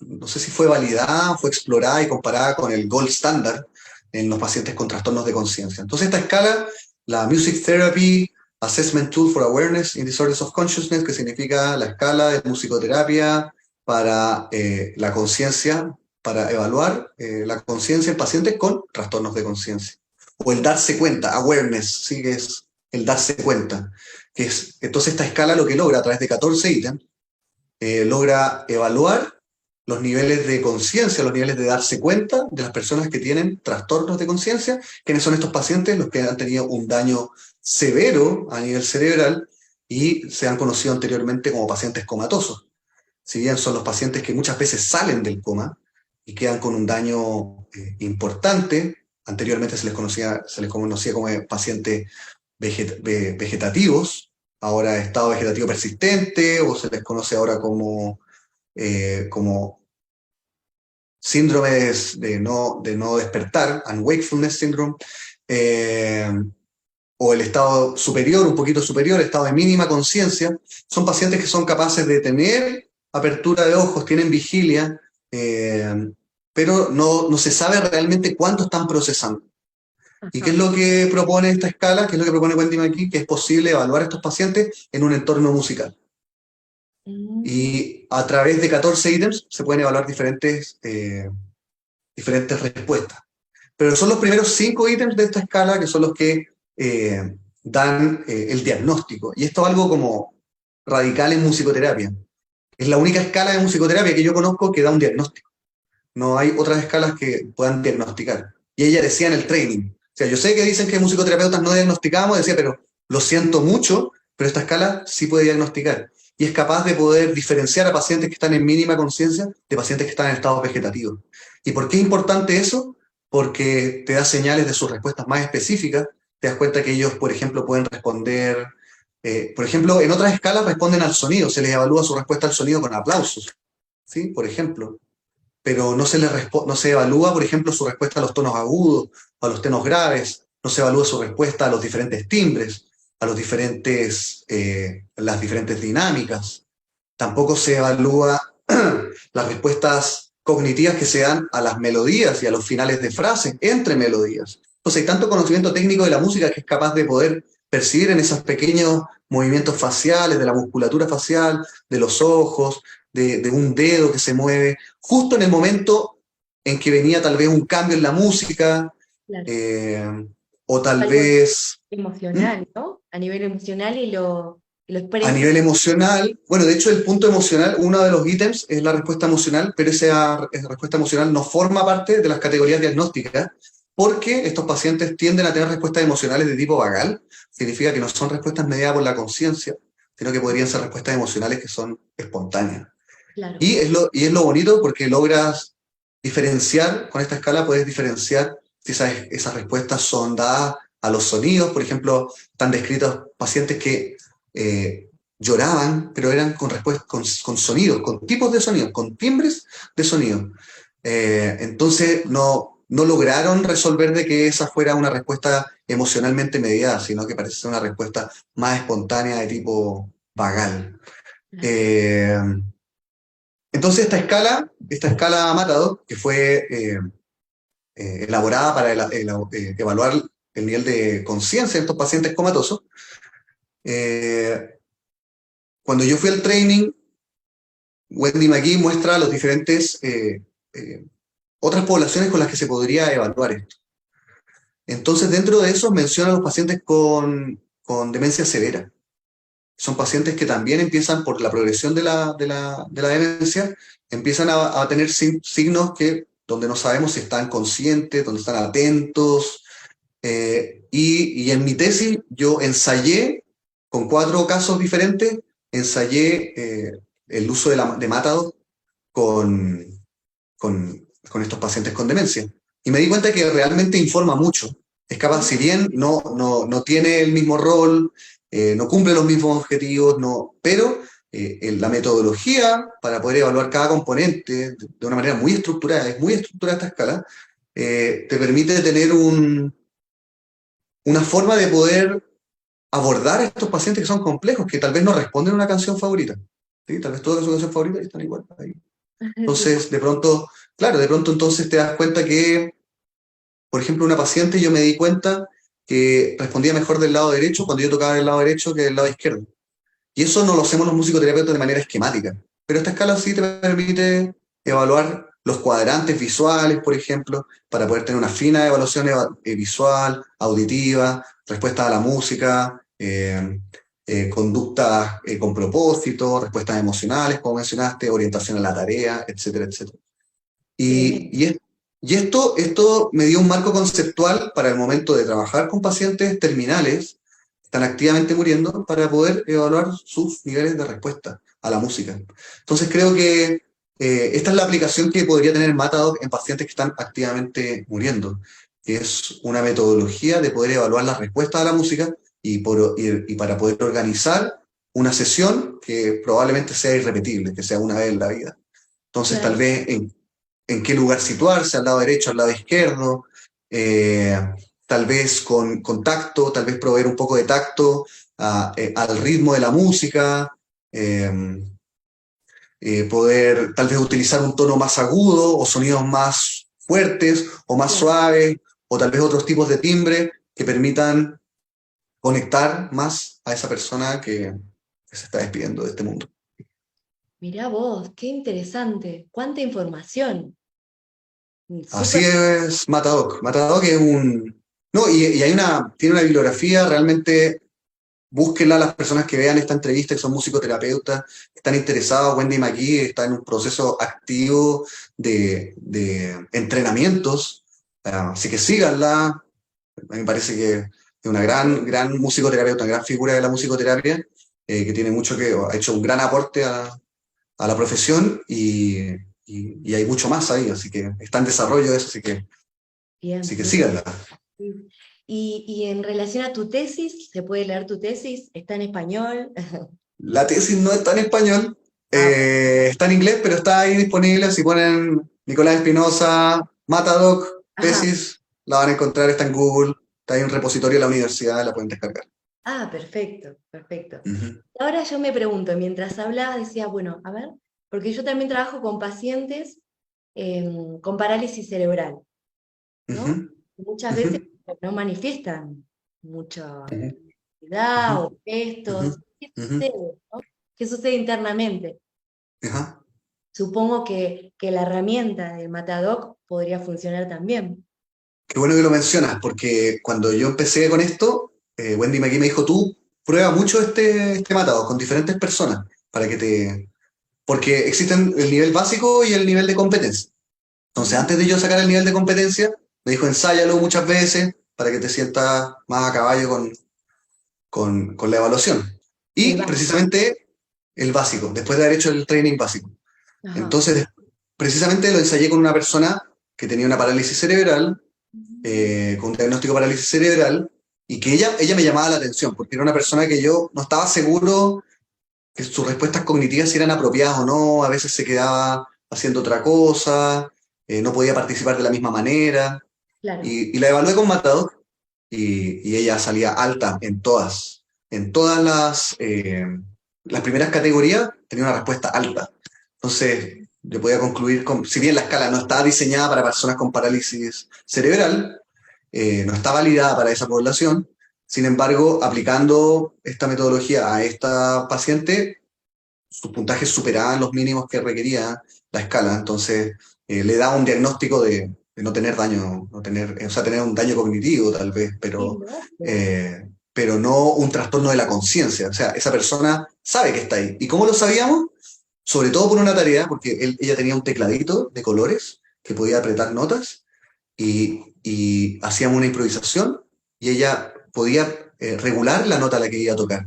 Speaker 2: no sé si fue validada, fue explorada y comparada con el gold standard en los pacientes con trastornos de conciencia. Entonces esta escala, la Music Therapy Assessment Tool for Awareness in Disorders of Consciousness, que significa la escala de musicoterapia para la conciencia, para evaluar la conciencia en pacientes con trastornos de conciencia. O el darse cuenta, awareness, ¿sí? Que es el darse cuenta. Entonces esta escala lo que logra a través de 14 ítems, logra evaluar los niveles de conciencia, los niveles de darse cuenta de las personas que tienen trastornos de conciencia, quienes son estos pacientes, los que han tenido un daño severo a nivel cerebral y se han conocido anteriormente como pacientes comatosos. Si bien son los pacientes que muchas veces salen del coma y quedan con un daño importante, anteriormente se les conocía como pacientes vegetativos, ahora estado vegetativo persistente, o se les conoce ahora como síndromes de no despertar, unwakefulness syndrome, eh, o el estado superior, un poquito superior, estado de mínima conciencia. Son pacientes que son capaces de tener apertura de ojos, tienen vigilia, pero no se sabe realmente cuánto están procesando. ¿Y qué es
Speaker 1: ajá.
Speaker 2: lo que propone esta escala? ¿Qué es lo que propone Wendy McKee? Que es posible evaluar a estos pacientes en un entorno musical.
Speaker 1: Mm,
Speaker 2: Y a través de 14 ítems se pueden evaluar diferentes respuestas. Pero son los primeros 5 ítems de esta escala que son los que dan el diagnóstico. Y esto es algo como radical en musicoterapia, Es la única escala de musicoterapia que yo conozco que da un diagnóstico. No hay otras escalas que puedan diagnosticar. Y ella decía en el training, o sea, yo sé que dicen que musicoterapeutas no diagnosticamos, decía, pero lo siento mucho, pero esta escala sí puede diagnosticar. Y es capaz de poder diferenciar a pacientes que están en mínima conciencia de pacientes que están en estado vegetativo. ¿Y por qué es importante eso? Porque te da señales de sus respuestas más específicas, te das cuenta que ellos, por ejemplo, pueden responder, por ejemplo, en otras escalas responden al sonido, se les evalúa su respuesta al sonido con aplausos, ¿sí? Por ejemplo, pero no se evalúa, por ejemplo, su respuesta a los tonos agudos, a los tonos graves, no se evalúa su respuesta a los diferentes timbres, a las diferentes dinámicas. Tampoco se evalúa las respuestas cognitivas que se dan a las melodías y a los finales de frases entre melodías. Entonces hay tanto conocimiento técnico de la música que es capaz de poder percibir en esos pequeños movimientos faciales, de la musculatura facial, de los ojos, de un dedo que se mueve, justo en el momento en que venía tal vez un cambio en la música,
Speaker 1: Claro.
Speaker 2: eh, o tal
Speaker 1: Algo
Speaker 2: vez... ¿Mm?
Speaker 1: emocional, ¿no? A nivel emocional y lo
Speaker 2: A
Speaker 1: expresa.
Speaker 2: nivel emocional, bueno, de hecho el punto emocional, uno de los ítems es la respuesta emocional, pero esa respuesta emocional no forma parte de las categorías diagnósticas, porque estos pacientes tienden a tener respuestas emocionales de tipo vagal, significa que no son respuestas mediadas por la conciencia, sino que podrían ser respuestas emocionales que son espontáneas.
Speaker 1: Claro,
Speaker 2: Y es lo bonito porque logras diferenciar, con esta escala puedes diferenciar si esas respuestas son dadas a los sonidos, por ejemplo, están descritos pacientes que lloraban, pero eran con sonidos, con tipos de sonidos, con timbres de sonido. Entonces no lograron resolver de que esa fuera una respuesta emocionalmente mediada, sino que parece ser una respuesta más espontánea de tipo vagal.
Speaker 1: claro.
Speaker 2: Eh, entonces esta escala Matador, que fue elaborada para evaluar el nivel de conciencia de estos pacientes comatosos, eh, cuando yo fui al training, Wendy McGee muestra los diferentes eh, otras poblaciones con las que se podría evaluar esto. Entonces, dentro de eso menciona a los pacientes con demencia severa. Son pacientes que también empiezan por la progresión de la demencia, empiezan a tener signos donde no sabemos si están conscientes, donde están atentos. Y en mi tesis yo ensayé, con 4 casos diferentes, ensayé el uso de Matador con, con estos pacientes con demencia. Y me di cuenta que realmente informa mucho. Es capaz, si bien no tiene el mismo rol, no cumple los mismos objetivos, pero en la metodología para poder evaluar cada componente de una manera muy estructurada, es muy estructurada esta escala, te permite tener una forma de poder abordar a estos pacientes que son complejos, que tal vez no responden a una canción favorita. ¿Sí? Tal vez todas su canción favorita y están igual ahí.
Speaker 1: Sí,
Speaker 2: Entonces, de pronto, claro, de pronto entonces te das cuenta que, por ejemplo, una paciente yo me di cuenta que respondía mejor del lado derecho cuando yo tocaba del lado derecho que del lado izquierdo. Y eso no lo hacemos los musicoterapeutas de manera esquemática. Pero esta escala sí te permite evaluar los cuadrantes visuales, por ejemplo, para poder tener una fina evaluación visual, auditiva, respuesta a la música, conductas con propósito, respuestas emocionales, como mencionaste, orientación a la tarea, etcétera, etcétera.
Speaker 1: tremendo.
Speaker 2: Y esto me dio un marco conceptual para el momento de trabajar con pacientes terminales que están activamente muriendo para poder evaluar sus niveles de respuesta a la música. Entonces creo que esta es la aplicación que podría tener Matadoc en pacientes que están activamente muriendo, que es una metodología de poder evaluar las respuestas a la música y para poder organizar una sesión que probablemente sea irrepetible, que sea una vez en la vida. Entonces, tal
Speaker 1: Claro.
Speaker 2: vez en qué lugar situarse, al lado derecho, al lado izquierdo, eh, tal vez con tacto, tal vez proveer un poco de tacto al ritmo de la música, eh, poder tal vez utilizar un tono más agudo o sonidos más fuertes o más
Speaker 1: Claro.
Speaker 2: suaves, o tal vez otros tipos de timbre que permitan conectar más a esa persona que se está despidiendo de este mundo.
Speaker 1: Mirá vos, qué interesante. Cuánta información.
Speaker 2: Así
Speaker 1: Súper.
Speaker 2: es Matadoc. Matadoc es un... No, y tiene una bibliografía realmente búsquenla las personas que vean esta entrevista, que son musicoterapeutas, que están interesados. Wendy McGee está en un proceso activo de entrenamientos, así que síganla. A mí me parece que es una gran musicoterapeuta, una gran figura de la musicoterapia, que tiene mucho que, ha hecho un gran aporte a la profesión y hay mucho más ahí, así que está en desarrollo eso,
Speaker 1: Bien,
Speaker 2: así que
Speaker 1: bien.
Speaker 2: síganla.
Speaker 1: Sí. Y en relación a tu tesis, ¿se puede leer tu tesis? ¿Está en español?
Speaker 2: La tesis no está en español,
Speaker 1: Ah,
Speaker 2: está en inglés, pero está ahí disponible. Si ponen Nicolás Espinosa, Matadoc,
Speaker 1: ajá.
Speaker 2: tesis, la van a encontrar, está en Google, está ahí en un repositorio de la universidad, la pueden descargar.
Speaker 1: Ah, perfecto, perfecto.
Speaker 2: Ujú,
Speaker 1: Ahora yo me pregunto, mientras hablaba, decía, bueno, a ver, porque yo también trabajo con pacientes con parálisis cerebral,
Speaker 2: ujú,
Speaker 1: ¿no? Muchas
Speaker 2: ujú,
Speaker 1: veces no manifiestan mucha
Speaker 2: ujú,
Speaker 1: actividad o
Speaker 2: ujú,
Speaker 1: gestos. ¿Qué
Speaker 2: ujú,
Speaker 1: sucede, no? ¿Qué sucede internamente?
Speaker 2: ajá.
Speaker 1: Supongo que la herramienta del Matadoc podría funcionar también.
Speaker 2: Qué bueno que lo mencionas, porque cuando yo empecé con esto, Wendy McGee me dijo, tú prueba mucho este Matadoc con diferentes personas, para que te... Porque existen el nivel básico y el nivel de competencia. Entonces,
Speaker 1: Ujú.
Speaker 2: antes de yo sacar el nivel de competencia, me dijo, ensáyalo muchas veces para que te sientas más a caballo con la evaluación.
Speaker 1: El
Speaker 2: Y
Speaker 1: básico.
Speaker 2: precisamente el básico, después de haber hecho el training básico.
Speaker 1: Ajá.
Speaker 2: Entonces, precisamente lo ensayé con una persona que tenía una parálisis cerebral, con un diagnóstico de parálisis cerebral, y que ella me llamaba la atención, porque era una persona que yo no estaba seguro que sus respuestas cognitivas si eran apropiadas o no, a veces se quedaba haciendo otra cosa, no podía participar de la misma manera,
Speaker 1: Claro.
Speaker 2: y la evalué con Matador, y ella salía alta en todas las primeras categorías tenía una respuesta alta. Entonces, yo podía concluir, si bien la escala no está diseñada para personas con parálisis cerebral, no está validada para esa población. Sin embargo, aplicando esta metodología a esta paciente, sus puntajes superaban los mínimos que requería la escala. Entonces, le da un diagnóstico de no tener daño, no tener, o sea, tener un daño cognitivo tal vez,
Speaker 1: Qué loco.
Speaker 2: pero no un trastorno de la conciencia. O sea, esa persona sabe que está ahí. ¿Y cómo lo sabíamos? Sobre todo por una tarea, porque ella tenía un tecladito de colores que podía apretar notas y hacíamos una improvisación y ella podía regular la nota a la que iba a tocar.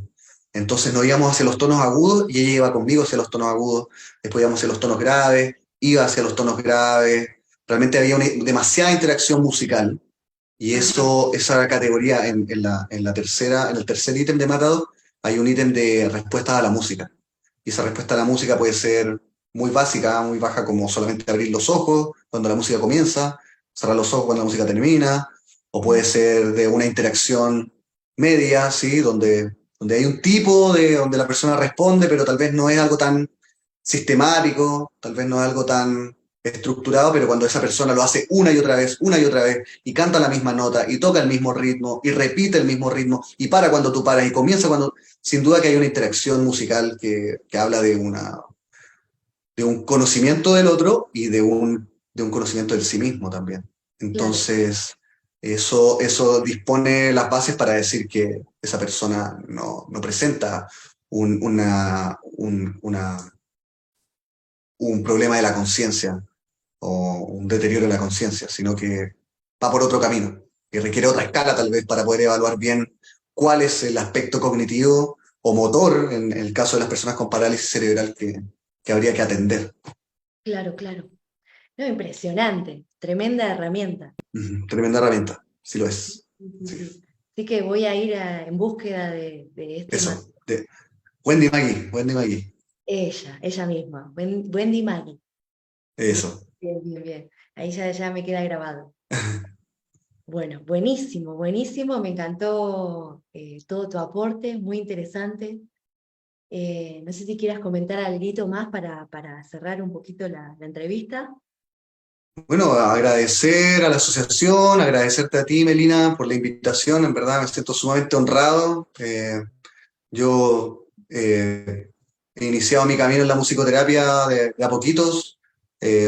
Speaker 2: Entonces nos íbamos hacia los tonos agudos y ella iba conmigo hacia los tonos agudos, después íbamos hacia los tonos graves, iba hacia los tonos graves. Realmente había demasiada interacción musical y
Speaker 1: Ajá.
Speaker 2: esa categoría en el tercer ítem de Matado, hay un ítem de respuesta a la música. Y esa respuesta a la música puede ser muy básica, muy baja, como solamente abrir los ojos cuando la música comienza, cerrar los ojos cuando la música termina, o puede ser de una interacción media, ¿sí? Donde hay un tipo donde la persona responde, pero tal vez no es algo tan sistemático, tal vez no es algo tan estructurado, pero cuando esa persona lo hace una y otra vez, y canta la misma nota, y toca el mismo ritmo, y repite el mismo ritmo, y para cuando tú paras, y comienza cuando, sin duda que hay una interacción musical que habla de un conocimiento del otro y de un conocimiento del sí mismo también.
Speaker 1: Claro.
Speaker 2: Entonces, eso dispone las bases para decir que esa persona no presenta un problema de la conciencia o un deterioro de la conciencia, sino que va por otro camino, que requiere otra escala tal vez para poder evaluar bien cuál es el aspecto cognitivo o motor, en el caso de las personas con parálisis cerebral, que habría que atender.
Speaker 1: Claro, claro. No, impresionante. Tremenda herramienta.
Speaker 2: Ujú, tremenda herramienta, sí lo es.
Speaker 1: Sí, sí,
Speaker 2: Sí.
Speaker 1: sí. Así que voy a ir en búsqueda de este
Speaker 2: Eso, de Wendy Maggie, Wendy Maggie.
Speaker 1: ella misma, Wendy Maggie. Bien,
Speaker 2: Eso.
Speaker 1: bien, bien, bien. Ahí ya me queda grabado. Bueno, buenísimo, buenísimo. Me encantó todo tu aporte, muy interesante. No sé si quieras comentar algo más para cerrar un poquito la entrevista.
Speaker 2: Bueno, agradecer a la asociación, agradecerte a ti, Melina, por la invitación. En verdad me siento sumamente honrado. Yo he iniciado mi camino en la musicoterapia de a poquitos.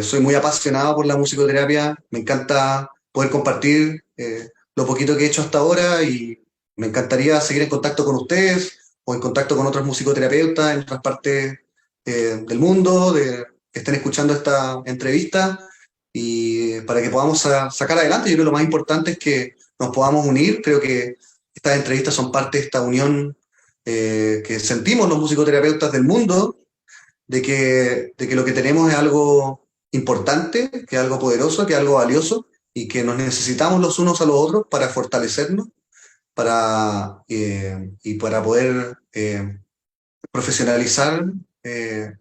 Speaker 2: Soy muy apasionado por la musicoterapia. Me encanta poder compartir lo poquito que he hecho hasta ahora Me encantaría seguir en contacto con ustedes o en contacto con otros musicoterapeutas en otras partes del mundo que estén escuchando esta entrevista y para que podamos sacar adelante. Yo creo que lo más importante es que nos podamos unir. Creo que estas entrevistas son parte de esta unión que sentimos los musicoterapeutas del mundo, de que lo que tenemos es algo importante, que es algo poderoso, que es algo valioso y que nos necesitamos los unos a los otros para fortalecernos y para poder profesionalizar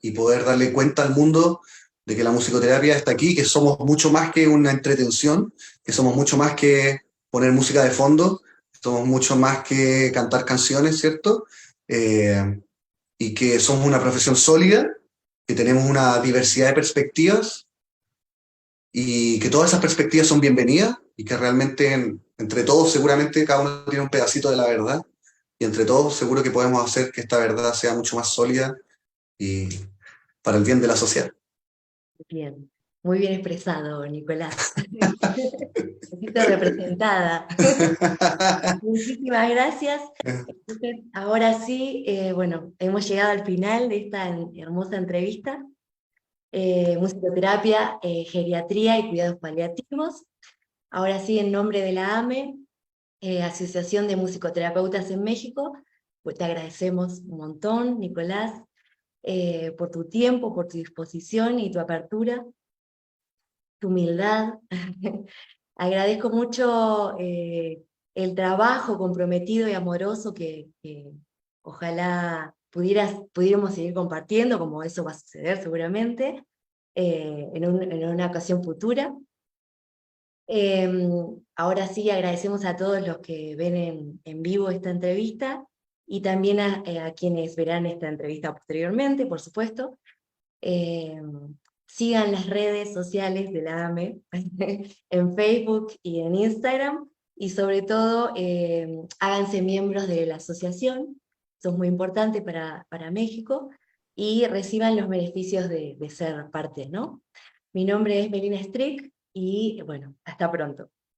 Speaker 2: y poder darle cuenta al mundo de que la musicoterapia está aquí, que somos mucho más que una entretención, que somos mucho más que poner música de fondo, somos mucho más que cantar canciones, ¿cierto? Y que somos una profesión sólida, que tenemos una diversidad de perspectivas y que todas esas perspectivas son bienvenidas y que realmente entre todos seguramente cada uno tiene un pedacito de la verdad y entre todos seguro que podemos hacer que esta verdad sea mucho más sólida y para el bien de la sociedad.
Speaker 1: Bien, muy bien expresado, Nicolás. Me siento representada. Muchísimas gracias. Entonces, ahora sí, bueno, hemos llegado al final de esta hermosa entrevista. Musicoterapia, geriatría y cuidados paliativos. Ahora sí, en nombre de la AME, Asociación de Musicoterapeutas en México, pues te agradecemos un montón, Nicolás, por tu tiempo, por tu disposición y tu apertura, tu humildad. Agradezco mucho el trabajo comprometido y amoroso que ojalá pudiéramos seguir compartiendo, como eso va a suceder seguramente, en una ocasión futura. Ahora sí, agradecemos a todos los que ven en vivo esta entrevista y también a quienes verán esta entrevista posteriormente, por supuesto. Sigan las redes sociales de la AME en Facebook y en Instagram y sobre todo háganse miembros de la asociación, eso es muy importante para México, y reciban los beneficios de ser parte, ¿no? Mi nombre es Melina Strick y bueno, hasta pronto.